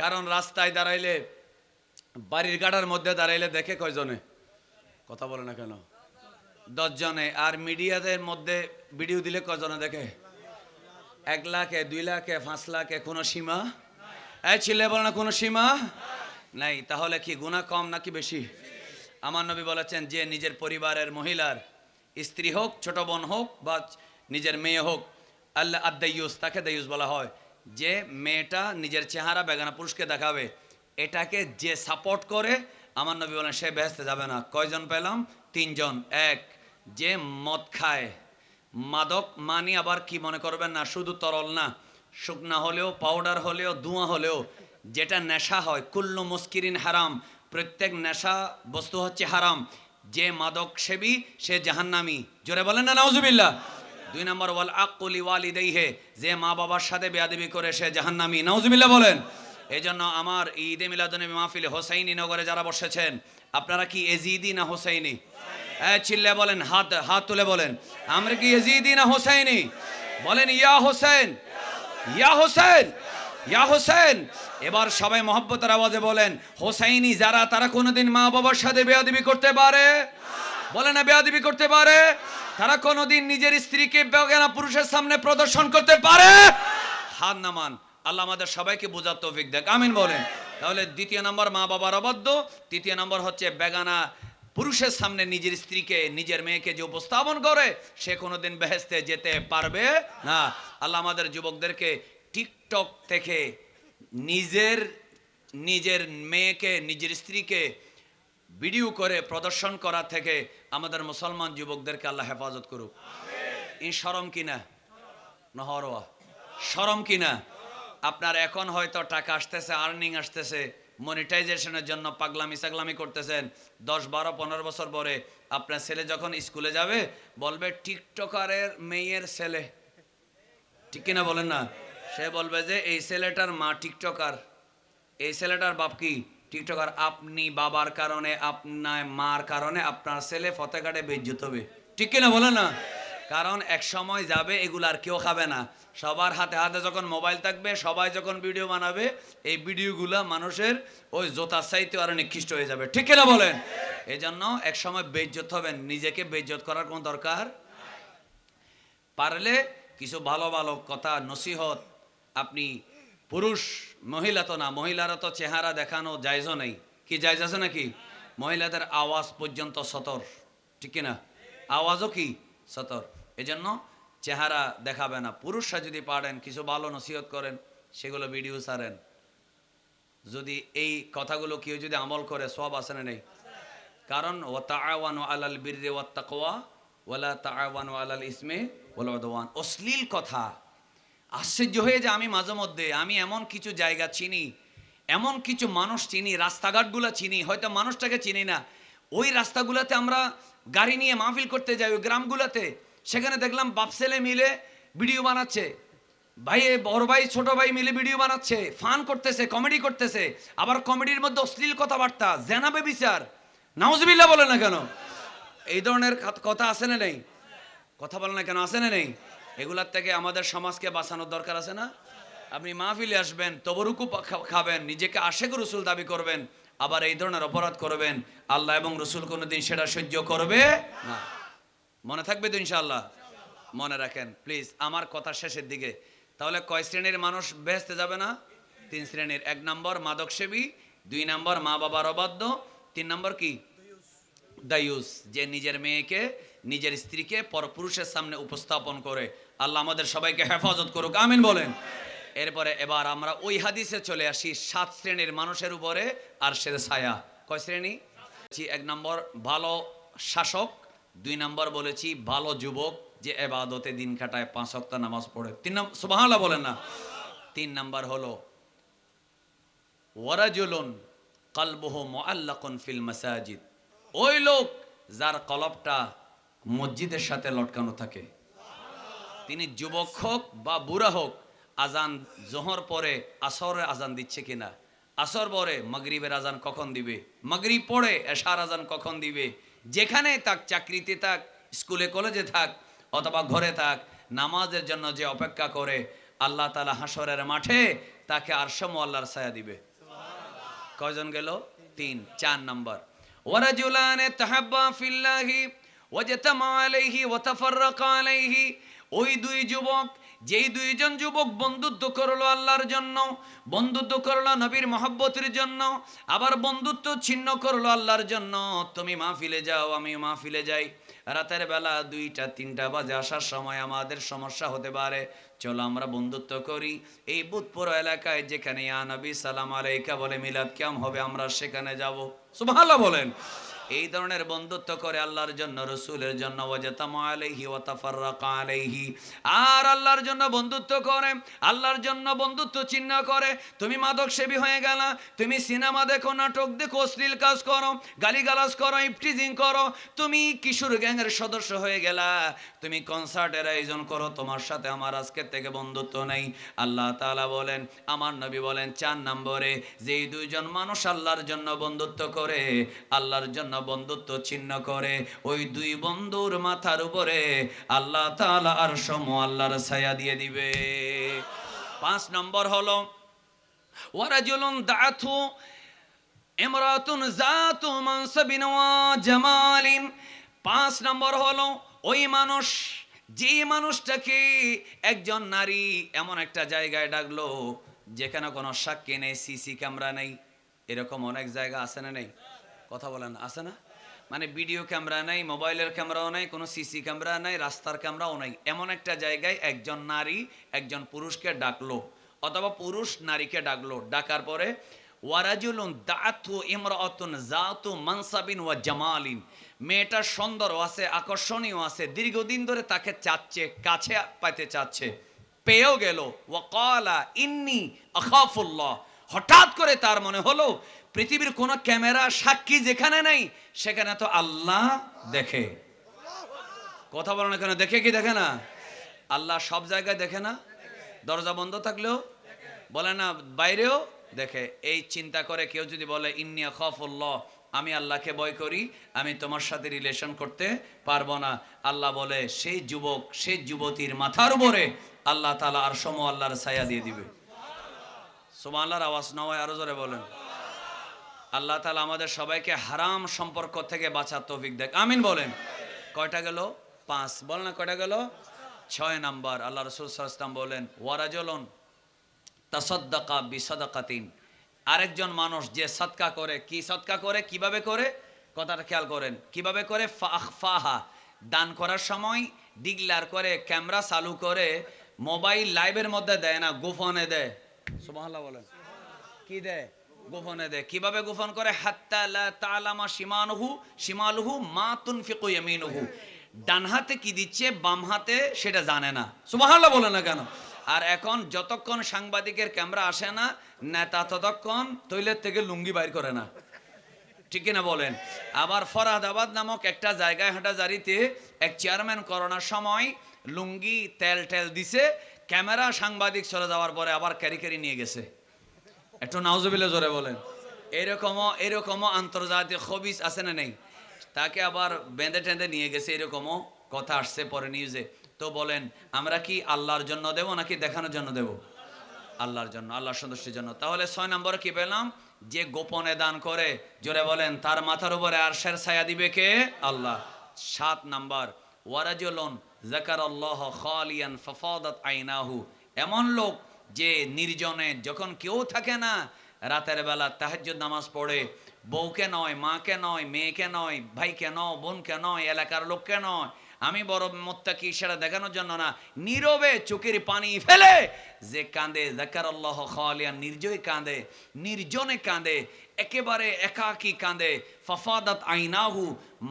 কারণ রাস্তায় দাঁড়াইলে, বাড়ির গাড়ার মধ্যে দাঁড়াইলে দেখে কয়জনে? কথা বলে না কেন? 10 জনে। আর মিডিয়াদের মধ্যে ভিডিও দিলে কয়জনে দেখে? 1 লাখে, 2 লাখে, 5 লাখে, কোনো সীমা? এই ছেলে বলে না কোনো সীমা নাই। তাহলে কি গুনাহ কম নাকি বেশি? আমার নবী বলেছেন যে নিজের পরিবারের মহিলার স্ত্রী হোক, ছোট বোন হোক বা নিজের মেয়ে হোক, আল্লাহ আদ-দায়ুস, তাকে দায়ুস বলা হয়। যে মেয়েটা নিজের চেহারা বেগানা পুরুষকে দেখাবে, এটাকে যে সাপোর্ট করে, আমার নবী বলেন সে বেহেশতে যাবে না। কয়জন পেলাম? 3 জন। 1, যে মদ খায়, মাদক মানি আবার কি মনে করবেন না, শুধু তরল না, শুকনা হলেও, পাউডার হলেও, ধোঁয়া হলেও, যেটা নেশা হয়, কুল্লু মুস্কিরিন হারাম, প্রত্যেক নেশা বস্তু হচ্ছে হারাম। যে মাদক সেবী সে জাহান্নামী। জোরে বলেন না নাউজুবিল্লাহ। 2 নম্বর ওয়াল আকুলি ওয়ালিদাইহি, যে মা বাবার সাথে বেয়াদবি করে সে জাহান্নামী। নাউজুবিল্লাহ বলেন। এই জন্য আমার ঈদে মিলাদুন্নবী মাহফিলে হোসাইনি নগরে যারা বসেছেন, আপনারা কি এজিদি না হোসাইনি? চিল্লে বলেন, হাত হাত তুলে বলেন, আমরা কি এজিদি না হোসাইনি? বলেন ইয়া হোসেন, ইয়া হোসেন, ইয়া হোসেন। এবার সবাই মহব্বতের আওয়াজে বলেন, হোসাইনি যারা তারা কোনোদিন মা বাবার সাথে বেয়াদবি করতে পারে? বলে না বেয়াদবি করতে পারে? তারা কোনোদিন নিজের স্ত্রীকে বেগানা পুরুষের সামনে প্রদর্শন করতে পারে? হাত নামান। আল্লাহ আমাদের সবাইকে বোঝার তৌফিক দেখ, আমিন বলেন। তাহলে দ্বিতীয় নম্বর মা বাবার অবাধ্য, তৃতীয় নম্বর হচ্ছে বেগানা পুরুষের সামনে নিজের স্ত্রীকে, নিজের মেয়েকে যে উপস্থাপন করে, সে কোনোদিন বেহেশতে যেতে পারবে না। আল্লাহ আমাদের যুবকদেরকে টিকটক থেকে নিজের মেয়েকে, নিজের স্ত্রীকে ভিডিও করে প্রদর্শন করা থেকে আমাদের মুসলমান যুবকদেরকে আল্লাহ হেফাজত করুক। এই শরম কিনা? নহরওয়া শরম কিনা? আপনার এখন হয়তো টাকা আসতেছে, আর্নিং আসতেছে, মনিটাইজেশনের জন্য পাগলামি সাগলামি করতেছেন। 10, 12, 15 বছর পরে আপনার ছেলে যখন স্কুলে যাবে, বলবে টিকটকারের মেয়ের ছেলে, ঠিক কিনা বলেন না? সে বলবে যে এই ছেলেটার মা টিকটকার, এই ছেলেটার বাপ কি টিকটকার। আপনি বাবার কারণে, আপনার মার কারণে আপনার ছেলে ফতেঘাটে বেইজ্জত হবে, ঠিক কিনা বলেন না? কারণ এক সময় যাবে এগুলো আর কেউ খাবে না। সবার হাতে হাতে যখন মোবাইল থাকবে, সবাই যখন ভিডিও বানাবে, এই ভিডিওগুলো মানুষের ওই জোতার চাইতে আরো নিকৃষ্ট হয়ে যাবে, ঠিক কিনা বলেন? এই জন্য এক সময় বেইজ্জত হবেন, নিজেকে বেইজ্জত করার কোনো দরকার। পারলে কিছু ভালো ভালো কথা, নসিহত, আপনি পুরুষ, মহিলা তো না, মহিলারা তো চেহারা দেখানো জায়েজও নেই, কি জায়েজ আছে নাকি? মহিলাদের আওয়াজ পর্যন্ত সতর, ঠিক কিনা? আওয়াজও কি সতর। এজন্য চেহারা দেখাবে না। পুরুষরা যদি পারেন কিছু ভালো নসিহত করেন, সেগুলো ভিডিও ছাড়েন। যদি এই কথাগুলো কেউ যদি আমল করে, সওয়াব আছে না নেই? কারণ ওয়া তাআওয়ানু আলাল বিররি ওয়াত তাকওয়া ওয়ালা তাআওয়ানু আলাল ইসমি ওয়াল উদওয়ান। অশ্লীল কথা, আশ্চর্য হয়ে যে আমি মাঝে মধ্যে আমি এমন কিছু জায়গা চিনি, এমন কিছু মানুষ চিনি, রাস্তাঘাটগুলো চিনি, হয়তো মানুষটাকে চিনি না। ওই রাস্তাগুলোতে আমরা গাড়ি নিয়ে মাহফিল করতে যাই, ওই গ্রামগুলোতে, সেখানে দেখলাম বাপ ছেলে মিলে ভিডিও বানাচ্ছে, ভাই বড় ভাই ছোট ভাই মিলে ভিডিও বানাচ্ছে, ফান করতেছে, কমেডি করতেছে। আবার কমেডির মধ্যে অশ্লীল কথাবার্তা, জেনাবে বিচার, নাউজুবিল্লাহ বলে না কেন? এই ধরনের কথা আছে না নেই? কথা বলে না কেন? আছে না নেই? এগুলার থেকে আমাদের সমাজকে বাঁচানোর দরকার আছে না? আপনি মাহফিলে আসবেন, তবরুকু খাবেন, নিজেকে আশেক রসুল দাবি করবেন, আবার এই ধরনের অপরাধ করবেন, আল্লাহ এবং রসুল কোনোদিন সেটা সহ্য করবে না। মনে থাকবে তো ইনশাআল্লাহ? মনে রাখেন প্লিজ আমার কথা শেষের দিকে। তাহলে কয় শ্রেণীর মানুষ বেহেশতে যাবে না? 3 শ্রেণীর। 1 নম্বর মাদকসেবী, 2 নম্বর মা বাবার অবাধ্য, 3 নম্বর কি দায়ুস, যে নিজের মেয়েকে, নিজের স্ত্রীকে পরপুরুষের সামনে উপস্থাপন করে। আল্লাহ আমাদের সবাইকে হেফাজত করুক, আমিন বলেন। এরপরে এবার আমরা ওই হাদিসে চলে আসি 7 শ্রেণীর মানুষের উপরে আরশের ছায়া। কয় শ্রেণী? 1 নম্বর ভালো শাসক, 2 নম্বর বলেছি ভালো যুবক যে ইবাদতে দিন কাটায়, 5 ওয়াক্ত নামাজ পড়ে। 3 নম্বর সুবহানাল্লাহ বলেন না? 3 নম্বর হলো ওয়ারাজুলুন কলবুহু মুআল্লাকুন ফিল মাসাজিদ, ওই লোক যার কলবটা মসজিদের সাথে লটকানো থাকে। তিনি যুবক হোক বা বুড়া হোক, আজান জোহর পরে আসরের আজান দিচ্ছে কিনা, আসর পরে মাগরিবের আজান কখন দিবে, মাগরিব পড়ে এশার আজান কখন দিবে, যেখানে থাক, চাকরিতে থাক, স্কুলে কলেজে থাক, অথবা ঘরে থাক, নামাজের জন্য যে অপেক্ষা করে, আল্লাহ তাআলা হাসরের মাঠে তাকে আরশে মুআল্লার ছায়া দিবে। কয়জন গেল? 3। 4 নম্বর ওয়ারাজুলান তাহাব্বা ফিল্লাহি ওয়াজতামা আলাইহি ওয়া তাফাররাকা আলাইহি, ওই 2 যুবক, যেই 2জন যুবক বন্ধুত্ব করলো আল্লাহর জন্য, বন্ধুত্ব করলো নবীর মহব্বতের জন্য, আবার বন্ধুত্ব ছিন্ন করলো আল্লাহর জন্য। তুমি মাহফিলে যাও, আমি মাহফিলে যাই, রাতের বেলা 2টা 3টা বাজে আসার সময় আমাদের সমস্যা হতে পারে, চলো আমরা বন্ধুত্ব করি। এই বুধপুর এলাকায় যেখানে ইয়া নবী সালাম আলাইকা বলে মিলাদ কিয়াম হবে, আমরা সেখানে যাব। সুবহানাল্লাহ বলেন। এই ধরনের বন্ধুত্ব করে আল্লাহর জন্য, রাসূলের জন্য, ওয়াজাতামা আলাইহি ওয়া তাফাররাকা আলাইহি, আর আল্লাহর জন্য বন্ধুত্ব করে, আল্লাহর জন্য বন্ধুত্ব চিহ্ন করে। তুমি মাদক সেবী হয়ে গেলা, তুমি সিনেমা দেখো, নাটক দেখো, অশ্লীল কাজ করো, গালিগালাজ করো, ইফটিজিং করো, তুমি কিশোর গ্যাংয়ের সদস্য হয়ে গেলা, তুমি কনসার্টের আয়োজন করো, তোমার সাথে আমার আজকের থেকে বন্ধুত্ব নেই। আল্লাহ তাআলা বলেন, আমার নবী বলেন, 4 নম্বরে যেই দুইজন মানুষ আল্লাহর জন্য বন্ধুত্ব করে, আল্লাহর জন্য বন্ধুত্ব ছিন্ন করে, ওই দুই বন্ধুর মাথার উপরে আল্লাহ তাআলা আরশ আল্লাহর ছায়া দিয়ে দিবে। 5 নম্বর হলো ওয়ারাজুলুন দাআতু ইমরাতুন যাতু মানসাবিন ওয়া জামালিন। 5 নম্বর হলো ওই মানুষ, যে মানুষটাকে একজন নারী এমন একটা জায়গায় ডাকলো যেখানে কোনো সাক্ষী নেই, সিসি ক্যামেরা নেই। এরকম অনেক জায়গা আছে না নেই? কথা বলেন, আছে না? মানে ভিডিও ক্যামেরা নাই, মোবাইলের ক্যামেরাও নাই, কোনো সিসি ক্যামেরা নাই, রাস্তার ক্যামেরাও নাই। এমন একটা জায়গায় একজন নারী একজন পুরুষকে ডাকলো, অথবা পুরুষ নারীকে ডাকলো। ডাকার পরে ওয়ারাজুলুন দাআতু ইমরাতুন যাতু মানসাবিন ওয়া জামালিন, মেয়েটা সুন্দরও আছে, আকর্ষণীয় আছে, দীর্ঘদিন ধরে তাকে চাচ্ছে, কাছে পাইতে চাচ্ছে, পেয়েও গেল। ওয়াকালা ইন্নী আখাফুল্লাহ, হঠাৎ করে তার মনে হলো পৃথিবীর কোনো ক্যামেরা সাক্ষী যেখানে নেই সেখানে তো আল্লাহ দেখে। কথা বলেন, এখানে দেখে কি দেখে না? আল্লাহ সব জায়গায় দেখে না? দরজা বন্ধ থাকলেও বলে না, বাইরেও দেখে। এই চিন্তা করে কেউ যদি বলে ইন্নী আখাফুল্লাহ, আমি আল্লাহকে ভয় করি, আমি তোমার সাথে রিলেশন করতে পারবো না, আল্লাহ বলে সেই যুবক, সেই যুবতীর মাথার উপরে আল্লাহ তাআলা আরশ আল্লাহর ছায়া দিয়ে দিবে। সুবহানাল্লাহর আওয়াজ না হয় আরো জোরে বলেন। আল্লাহ তাআলা আমাদের সবাইকে হারাম সম্পর্ক থেকে বাঁচার তৌফিক দেখ, আমিন বলেন। কয়টা গেল? 5। বলেন না কয়টা গেল? 6 নাম্বার আল্লাহ রাসূল সাল্লাল্লাহু আলাইহি ওয়াসাল্লাম বলেন ওয়ারাজুলুন তাসাদ্দাকা বিসাদাকাতিন, আরেকজন মানুষ যে সদকা করে। কি সদকা করে? কিভাবে করে? কথাটা খেয়াল করেন, কিভাবে করে? ফাআখফাহা, দান করার সময় ডিগলার করে, ক্যামেরা চালু করে, মোবাইল লাইভের মধ্যে দেয় না, গোপনে দেয়। সুবহানাল্লাহ বলেন। কি দেয়? গোপনে দেয়। কিভাবে গোপন করে? হাত্তা লা তা'লামা শিমালুহু মা তুনফিকু ইয়ামিনুহু, ডান হাতে কি দিচ্ছে বাম হাতে সেটা জানে না। সুবহানাল্লাহ বলেন না কেন? আর এখন যতক্ষণ সাংবাদিকের ক্যামেরা আসে না, নেতা ততক্ষণ টয়লেট থেকে লুঙ্গি বাইর করে না, ঠিক কিনা বলেন? আবার ফরহাদাবাদ নামক একটা জায়গায় হাঁটাজারিতে এক চেয়ারম্যান করোনার সময় লুঙ্গি তেল দিছে, ক্যামেরা সাংবাদিক চলে যাওয়ার পরে আবার ক্যারি নিয়ে গেছে। একটু নাউজুবিল্লাহ জোরে বলেন। এরকমও আন্তর্জাতিক খবিস আছে না নেই? তাকে আবার বেঁধে টেঁধে নিয়ে গেছে, এরকমও কথা আসছে পরে নিউজে। তো বলেন, আমরা কি আল্লাহর জন্য দেব নাকি দেখানোর জন্য দেব? আল্লাহর জন্য, আল্লাহর সন্তুষ্টির জন্য। তাহলে 6 নম্বরে কি পেলাম? যে গোপনে দান করে, জোরে বলেন, তার মাথার উপরে আরশের ছায়া দিবে কে? আল্লাহ। 7 নাম্বার ওয়ারাজুলুন যাকারাল্লাহ খালিয়ান ফাফাদাত আইনাহু, এমন লোক যে নির্জনে, যখন কেউ থাকে না, রাতের বেলা তাহাজ্জুদ নামাজ পড়ে, বউকে নয়, মাকে নয়, মেয়েকে নয়, ভাইকে নয়, বোনকে নয়, এলাকার লোককে নয়, আমি বড় মুত্তাকি সেটা দেখানোর জন্য না, নীরবে চোখের পানি ফেলে যে কাঁদে, যাকারাল্লাহ খালিয়ান, নির্জয় কাঁদে, নির্জনে কাঁদে, একেবারে একাকী কাঁদে। ফাফাদাত আইনাহু,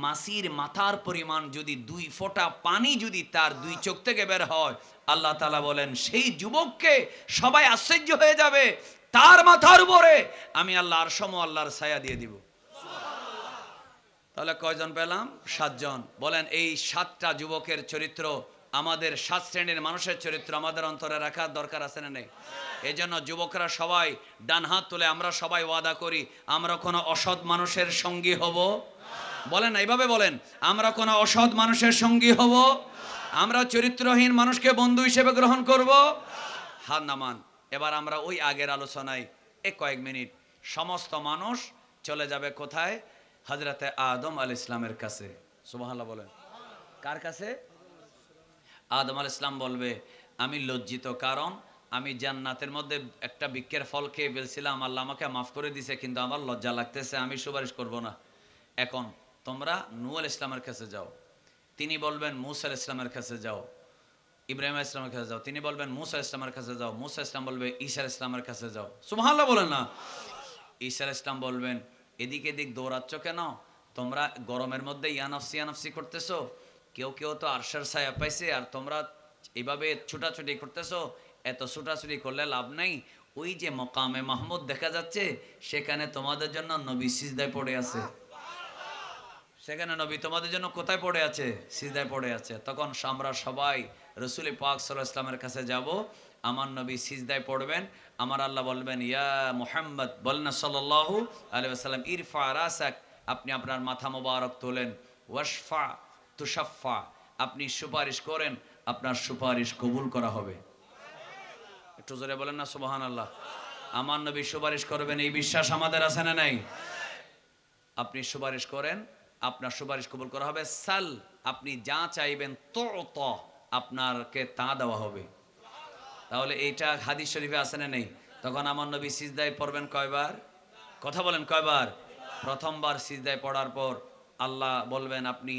মাসির মাথার পরিমাণ যদি 2 ফোঁটা পানি যদি তার 2 চোখ থেকে বের হয়, আল্লাহ তাআলা বলেন সেই যুবককে সবাই আশ্চর্য হয়ে যাবে, তার মাথার উপরে আমি আল্লাহ আরশ আল্লাহর ছায়া দিয়ে দিব। তাহলে কয়জন পেলাম? 7 জন। বলেন, এই 7টা যুবকের চরিত্র, আমাদের 7 শ্রেণীর মানুষের চরিত্র আমাদের অন্তরে রাখার দরকার আছে না নেই? এই জন্য যুবকরা সবাই ডান হাত তুলে আমরা সবাই ওয়াদা করি, আমরা কোনো অসৎ মানুষের সঙ্গী হব। বলেন, এইভাবে বলেন, আমরা কোনো অসৎ মানুষের সঙ্গী হব? আমরা চরিত্রহীন মানুষকে বন্ধু হিসেবে গ্রহণ করব? হাত নামান। এবার আমরা ওই আগের আলোচনায় কয়েক মিনিট, সমস্ত মানুষ চলে যাবে কোথায়? হযরতে আদম আলাইহিস সালামের কাছে। সুবহানাল্লাহ বলেন। কার কাছে? আদম আলাইহিস সালাম বলবে, আমি লজ্জিত, কারণ আমি জান্নাতের মধ্যে একটা বৃক্ষের ফল খেয়ে ফেলছিলাম, আল্লাহ আমাকে মাফ করে দিয়েছে, কিন্তু আমার লজ্জা লাগতেছে, আমি সুপারিশ করব না। এখন তোমরা নূহ আলাইহিস সালামের কাছে যাও। তিনি বলবেন মূসা আলাইহিস সালামের কাছে যাও। ইব্রাহিম আলাইহিস সালামের কাছে যাও। তিনি বলবেন মূসা আলাইহিস সালামের কাছে যাও। মূসা আলাইহিস সালাম বলবে ঈসা আলাইহিস সালামের কাছে যাও। সুবহানাল্লাহ বলেন না? ঈসা আলাইহিস সালাম বলবেন, এদিক এদিক দৌড়াচ্ছ কেন? তোমরা গরমের মধ্যে ইয়ানফসি করতেছো, কেউ কেউ তো আরশের ছায়া পাইছে, আর তোমরা এইভাবে ছুটাছুটি করতেছো। এত ছুটাছুটি করলে লাভ নাই। ওই যে মকামে মাহমুদ দেখা যাচ্ছে, সেখানে তোমাদের জন্য নবী সিজদায় পড়ে আছে। সেখানে নবী তোমাদের জন্য কোথায় পড়ে আছে? সিজদায় পড়ে আছে। তখন আমরা সবাই রসুল পাক সাল্লাল্লাহু আলাইহি ওয়াসাল্লামের কাছে যাব, আমার নবী সিজদায় পড়বেন, আমার আল্লাহ বলবেন ইয়া মুহাম্মদ, বলেন সাল্লাল্লাহু আলাইহি ওয়াসাল্লাম, ইরফা রাসাক, আপনি আপনার মাথা মোবারক তোলেন, ওয়াশফা তুশাফা, আপনি সুপারিশ করেন, আপনার সুপারিশ কবুল করা হবে। একটু জোরে বলেন না সুবহানাল্লাহ। আমার নবী সুপারিশ করবেন, এই বিশ্বাস আমাদের আছে না নাই? আপনি সুপারিশ করেন, আপনার সুপারিশ কবুল করা হবে। সাল, আপনি যা চাইবেন তো আপনাকে তা দেওয়া হবে। তাহলে এইটা হাদিস শরীফে আছে না নেই? তখন আমার নবী সিজদায় পড়বেন কয়বার? কথা বলেন কয়বার? প্রথমবার সিজদায় পড়ার পর আল্লাহ বলবেন আপনি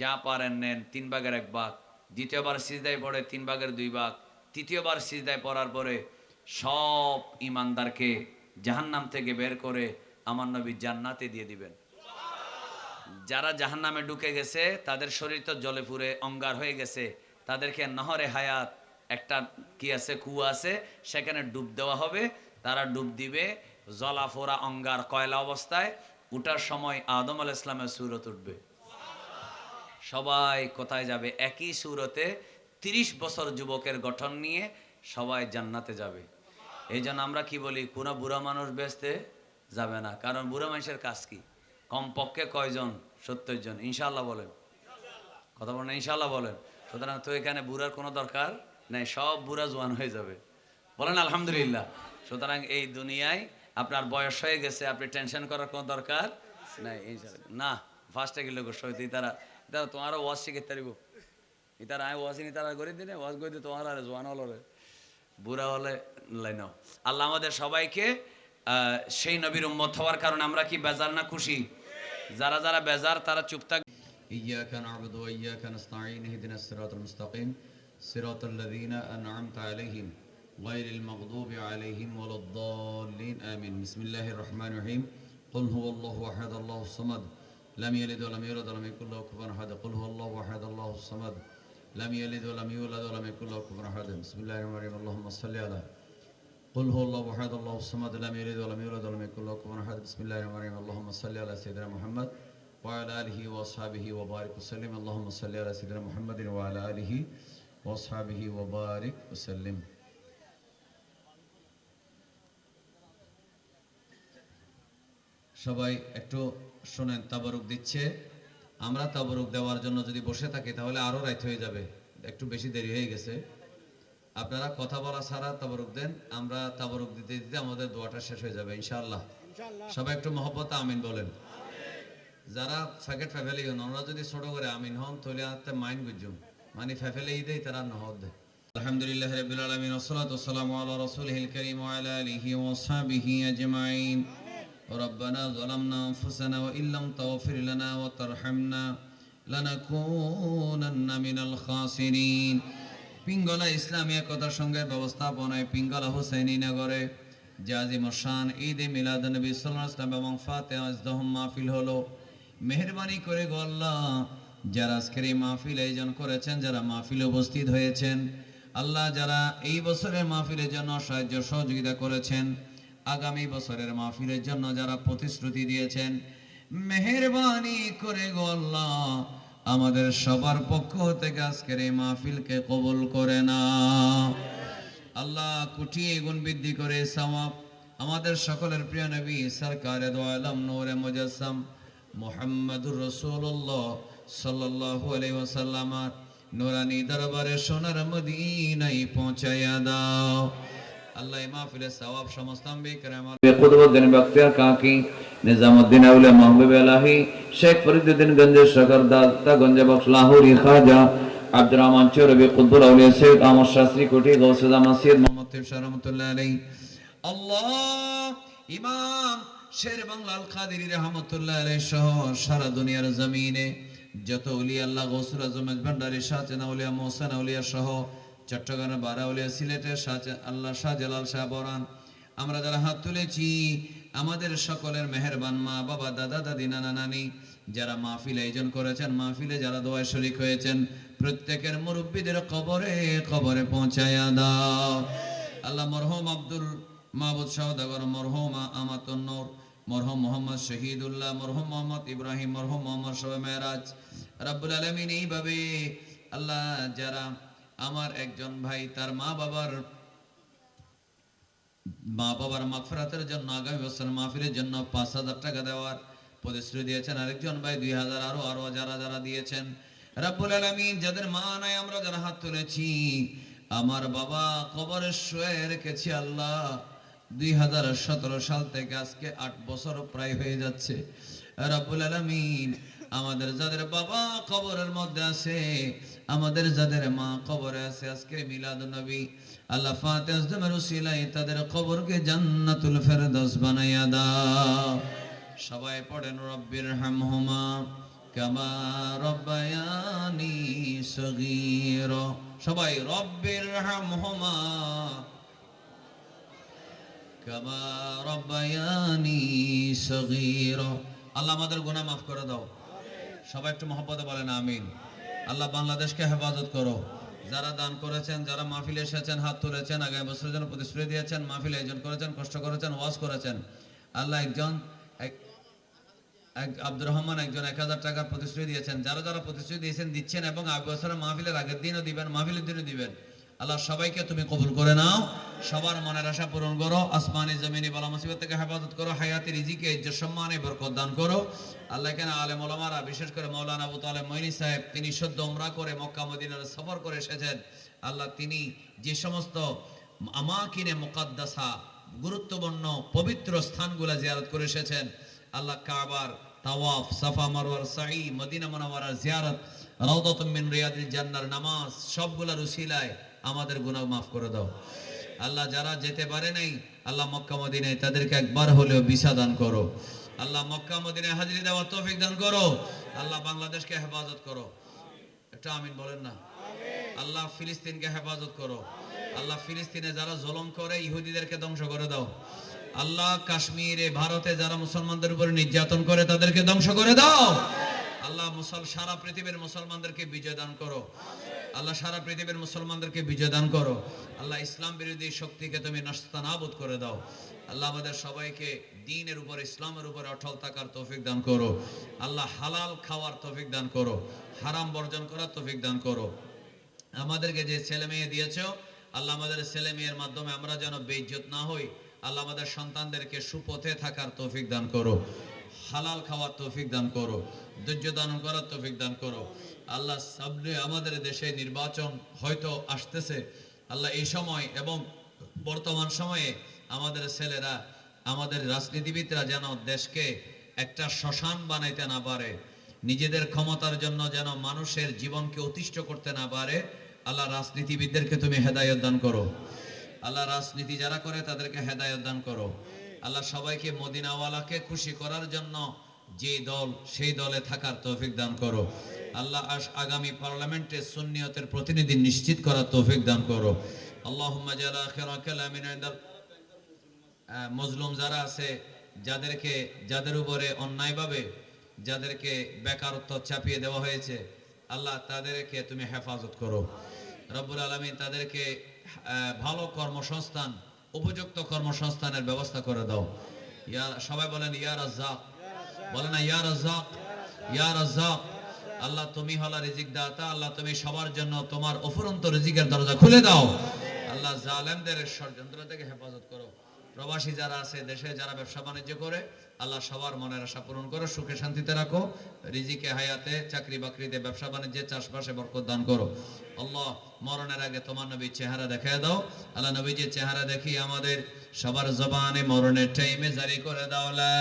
যা পারেন নেন, 3 ভাগের 1 ভাগ। দ্বিতীয়বার সিজদায় পড়ে 3 ভাগের 2 ভাগ। তৃতীয়বার সিজদায় পড়ার পরে সব ইমানদারকে জাহান্নাম থেকে বের করে আমার নবী জান্নাতে দিয়ে দিবেন। যারা জাহান্নামে ঢুকে গেছে, তাদের শরীর তো জলে পুড়ে অঙ্গার হয়ে গেছে, তাদেরকে নহরে হায়াত, একটা কি আছে, কুয়া আছে, সেখানে ডুব দেওয়া হবে। তারা ডুব দিবে জলাফোরা অঙ্গার কয়লা অবস্থায়। উঠার সময় আদম আলাইহিস সালামের সূরত উঠবে। সবাই কোথায় যাবে? একই সূরতে 30 বছর যুবকের গঠন নিয়ে সবাই জান্নাতে যাবে। এই জন্য আমরা কি বলি, কোনো বুড়া মানুষ বেচতে যাবে না। কারণ বুড়া মানুষের কাজ কি? কমপক্ষে কয়জন? 70 জন। ইনশাআল্লাহ বলেন, কথা বলেন ইনশাআল্লাহ বলেন। সুতরাং তো এখানে বুড়ার কোনো দরকার নাই, সব বুড়া জোয়ান হয়ে যাবে। বলেন আলহামদুলিল্লাহ। সুতরাং এই দুনিয়ায় আপনার বয়স হয়ে গেছে, আপনি টেনশন করার কোনো দরকার নাই। না, ফার্স্টে গেলে গোসইতে তারা তারা তোমারও ওয়াজ শিখে তারিব, ইতারা আয় ওয়াজ নি তারা করে দিনে ওয়াজ করে তোমার আর জোয়ান হল রে, বুড়া হলে লাইন। আল্লাহ আমাদের সবাইকে সেই নবীর উম্মত হওয়ার কারণে আমরা কি বেজার না খুশি? যারা যারা বেজার তারা চুপ থাক। إياك نعبد وإياك نستعين اهدنا الصراط المستقيم صراط الذين أنعمت عليهم غير المغضوب عليهم ولا الضالين آمين. بسم الله الرحمن الرحيم. قل هو الله أحد الله الصمد لم يلد ولم يولد ولم يكن له كفوا أحد. قل هو الله أحد الله الصمد لم يلد ولم يولد ولم يكن له كفوا أحد. بسم الله الرحمن الرحيم. اللهم صل على قل هو الله أحد الله الصمد لم يلد ولم يولد ولم يكن له كفوا أحد. بسم الله الرحمن الرحيم. اللهم صل على سيدنا محمد وعلى آله وأصحابه وبارك وسلم. اللهم صل على سيدنا محمد وعلى آله وأصحابه وبارك وسلم. সবাই একটু শুনেন, তাবারুক দিচ্ছে। আমরা তাবারুক দেওয়ার জন্য যদি বসে থাকি তাহলে আরো রাত হয়ে যাবে, একটু বেশি দেরি হয়ে গেছে। আপনারা কথা বলা ছাড়া তাবারুক দেন, আমরা তাবারুক দিতে দিতে আমাদের দোয়াটা শেষ হয়ে যাবে ইনশাআল্লাহ। সবাই একটু মহব্বতে আমিন বলেন। যারা প্যাকেট ফেফেলে হন, ওরা যদি ছোট করে আমিন হন তাহলে হাতে মাইন বুঝুন, মানে ফেফেলে দেয় তারা নহদ দেয়। আলহামদুলিল্লাহ রাব্বিল আলামিন ওয়াসসালাতু ওয়াসসালামু আলা রাসূলিহিল কারীম ওয়া আলা আলিহি ওয়া আসহাবিহি আজমাইন। ربنا ظلمنا أنفسنا وإن لم تغفر لنا وترحمنا لنكونن من الخاسرين. পিঙ্গলা ইসলামী একতা সংঘের ব্যবস্থাপনায় পিঙ্গলা হুসাইনি নগরে জাজিম শান ঈদে মিলাদুন্নবী সাল্লাল্লাহু আলাইহি ওয়াসাল্লাম এবং ফাতিহা ইজদাহুম মাহফিল হলো। মেহেরবানি করে গো আল্লাহ, যারা আজকের এই মাহফিল আয়োজন করেছেন, যারা মাহফিলে উপস্থিত হয়েছেন, আল্লাহ যারা এই বছরের মাহফিলের জন্য সাহায্য সহযোগিতা করেছেন, আগামী বছরের মাহফিলের জন্য যারা প্রতিশ্রুতি দিয়েছেন, মেহেরবানি করে গো আল্লাহ আমাদের সবার পক্ষ থেকে আজকের এই মাহফিলকে কবুল করে না। আল্লাহ কোটি গুণ বৃদ্ধি করে সওয়াব আমাদের সকলের প্রিয় নবী সরকারে দো আলম নূরে মুজাসসাম মুহাম্মদুর রাসূলুল্লাহ সাল্লাল্লাহু আলাইহি ওয়াসাল্লাম নূরানী দরবারে সোনার মদিনায় পৌঁছায়া দাও। আল্লাহ মাহফিলের সওয়াব সমস্ত আম্বিয়া কুতুবউদ্দিন বখতিয়ার কাকি, নিজামউদ্দিন আউলিয়া মাহবুব ইলাহি, শেখ ফরিদউদ্দিন গঞ্জে শকরদাতা গঞ্জে বখশ লাহোরি, খাজা আব্দুর রহমান চৌরবি কুতুবুল আউলিয়া, সৈয়দ আহমদ শাস্ত্রী কোটি, গৌসুল আজম সৈয়দ মোহাম্মদ তিবশা রহমাতুল্লাহ আলাইহি। আল্লাহ ইমাম শের বাংলা আল কাদেরী রহমাতুল্লাহ আলাইহি সহ সারা দুনিয়ার জমিনে যত ওলিয়া আল্লাহ, গৌসুল আজম ভান্ডারী, শাহজাহান আউলিয়া, মোহসেন আউলিয়া সহ চট্টগ্রামের বারাউলিয়া, সিলেটের আল্লাহ শাহজালাল শাহ বরান, আমরা যারা হাত তুলেছি আমাদের সকলের মেহেরবান মা বাবা, দাদা দাদি, নানা নানি, যারা মাহফিল আয়োজন করেছেন, মাহফিলে যারা দোয়ায় শরীক হয়েছেন, প্রত্যেকের মুরব্বীদের কবরে কবরে পৌঁছায়া দাও। আল্লাহ মরহুম আব্দুল মাহবুব সওদাগর, মরহুম আমাতুন নূর, মরহুম মোহাম্মদ শহীদুল্লাহ, মরহুম মোহাম্মদ ইব্রাহিম, মরহুম মোহাম্মদ শবে মেরাজ, রব্বুল আলামিন এইভাবে আল্লাহ যারা আমার একজন ভাই তার মা বাবার মাগফিরাতের জন্য আগামী বছর মাহফিলের জন্য 5,000 টাকা দেওয়ার প্রতিশ্রুতি দিয়েছেন, আরেকজন ভাই 2,000, আরো যারা যারা দিয়েছেন রব্বুল আলামিন, যাদের মা নাই আমরা যারা হাত তুলেছি, আমার বাবা কবরে শুয়ে রেখেছি আল্লাহ 2017 সাল থেকে আজকে 8 বছর প্রায় হয়ে যাচ্ছে রব্বুল আলামিন, আমাদের যাদের বাবা কবরের মধ্যে আছে, আমাদের যাদের মা কবরে আছে, আজকে মিলাদুন নবী আল্লাহ ফাতিহা জমের উসিলায় তাদের কবরকে জান্নাতুল ফেরদৌস বানাইয়া দাও। সবাই পড়েন রব্বির হামহুমা কামা রব্বায়ানি সগীরা। সবাই রব্বির হামহুমা কামা রব্বায়ানি সগীরা। আল্লাহ আমাদের গুনাহ মাফ করে দাও। সবাই একটু মহব্বতে বলেন আমিন। আল্লাহ বাংলাদেশকে হেফাজত করো। যারা দান করেছেন, যারা মাহফিলে এসেছেন, হাত তুলেছেন, আগামী বছরের জন্য প্রতিশ্রুতি দিয়েছেন, মাহফিলে আয়োজন করেছেন, কষ্ট করেছেন, ওয়াজ করেছেন, আল্লাহ আব্দুর রহমান একজন 1,000 টাকার প্রতিশ্রুতি দিয়েছেন, যারা যারা প্রতিশ্রুতি দিয়েছেন, দিচ্ছেন এবং আগামী বছরের মাহফিলের আগের দিনও দিবেন, মাহফিলের দিনও দিবেন। আল্লাহ সবাইকে তুমি কবুল করে নাও, সবার মনের আশা পূরণ করো, আসমানি জমিনি বালা মুসিবত থেকে হেফাজত করো, হায়াতি রিজিকে ইজ্জত সম্মানে বরকত দান করো। আল্লাহ কেন আলেম ওলামারা, বিশেষ করে মাওলানা আবু তালেব মঈনী সাহেব, তিনি সদ্য উমরা করে মক্কা মদিনার সফর করে এসেছেন। আল্লাহ তিনি যে সমস্ত আমাকিনে মুকাদ্দাসা গুরুত্বপূর্ণ পবিত্র স্থানগুলো জিয়ারত করে এসেছেন, আল্লাহ কাবার তাওয়াফ, সাফা মারওয়ার সাই, মদিনা মুনাওয়ারার জিয়ারত, রাউদাতুম মিন রিয়াদিল জান্নার নামাজ, সবগুলোর উসিলায় আমাদের গুনাহ মাফ করে দাও। আল্লাহ যারা যেতে পারে নাই, আল্লাহ মক্কা মদিনায় তাদেরকে একবার হলেও ভিসা দান করো। আল্লাহ মক্কা মদিনায় হাজিরি দেওয়ার তৌফিক দান করো। আল্লাহ বাংলাদেশকে হেফাজত করো। একটা আমিন বলেন না। আল্লাহ ফিলিস্তিনকে হেফাজত করো। আল্লাহ ফিলিস্তিনে যারা জুলুম করে ইহুদিদেরকে ধ্বংস করে দাও। আল্লাহ কাশ্মীরে ভারতে যারা মুসলমানদের উপরে নির্যাতন করে তাদেরকে ধ্বংস করে দাও। আল্লাহ সারা পৃথিবীর মুসলমানদেরকে বিজয় দান করো। আল্লাহ সারা পৃথিবীর মুসলমানদেরকে বিজয় দান করো। আল্লাহ ইসলাম বিরোধী শক্তিকে তুমি নাস্তানাবুদ করে দাও। আল্লাহ আমাদের সবাইকে দ্বীনের উপর, ইসলামের উপরে অটল থাকার তৌফিক দান করো। আল্লাহ হালাল খাওয়ার তৌফিক দান করো, হারাম বর্জন করার তৌফিক দান করো। আমাদেরকে যে ছেলে মেয়ে দিয়েছো, আল্লাহ আমাদের ছেলে মেয়ের মাধ্যমে আমরা যেন বেইজ্জত না হই। আল্লাহ আমাদের সন্তানদেরকে সুপথে থাকার তৌফিক দান করো, হালাল খাওয়ার তৌফিক দান করো, ধৈর্য দান করার তৌফিক দান করো। আল্লাহ সামনে আমাদের দেশে নির্বাচন হয়তো আসতেছে। আল্লাহ এই সময় এবং বর্তমান সময়ে আমাদের ছেলেরা, আমাদের রাজনীতিবিদরা যেন দেশকে একটা শ্মশান বানাইতে না পারে, নিজেদের ক্ষমতার জন্য যেন মানুষের জীবনকে অতিষ্ঠ করতে না পারে। আল্লাহ রাজনীতিবিদদেরকে তুমি হেদায়েত দান করো। আল্লাহ রাজনীতি যারা করে তাদেরকে হেদায়েত দান করো। আল্লাহ সবাইকে মদিনাওয়ালাকে খুশি করার জন্য যে দল, সেই দলে থাকার তৌফিক দান করো। আল্লাহ আগামী পার্লামেন্টে সুন্নিয়তের প্রতিনিধি নিশ্চিত করার তৌফিক দান করো। আল্লাহুম্মা জাল আখিরা কালামিনা ইনদাল মজলুম যারা আছে, যাদের উপরে অন্যায়ভাবে যাদেরকে বেকারত্ব চাপিয়ে দেওয়া হয়েছে, আল্লাহ তাদেরকে তুমি হেফাজত করো। রব্বুল আলামিন তাদেরকে ভালো কর্মসংস্থান, উপযুক্ত কর্মসংস্থানের ব্যবস্থা করে দাও। সবাই বলেন ইয়া রাজ্জাক, বলেন না ইয়া রাজ্জাক, ইয়া রাজ্জাক। আল্লাহ তুমি হলা রিজিক দাতা, আল্লাহ তুমি সবার জন্য তোমার অফুরন্ত রিজিকের দরজা খুলে দাও। আল্লাহ জালেমদের ষড়যন্ত্র থেকে হেফাজত করো। প্রবাসী যারা আছে, দেশে যারা ব্যবসা বাণিজ্য করে, আল্লাহ সবার মনের আশা পূরণ করো, সুখে শান্তিতে রাখো, রিজিকে হায়াতে, চাকরি বাকরিতে, ব্যবসা বাণিজ্যে, চাষবাসে বরকত দান করো। আল্লাহ মরণের আগে তোমার নবীর চেহারা দেখায় দাও। আল্লাহ নবীজির চেহারা দেখি আমাদের সবার জবানে মরণের টাইমে জারি করে দাও লা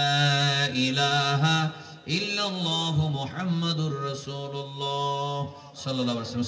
ইলাহা ইল্লাল্লাহু মুহাম্মাদুর রাসূলুল্লাহ সাল্লাল্লাহু আলাইহি ওয়াসাল্লাম।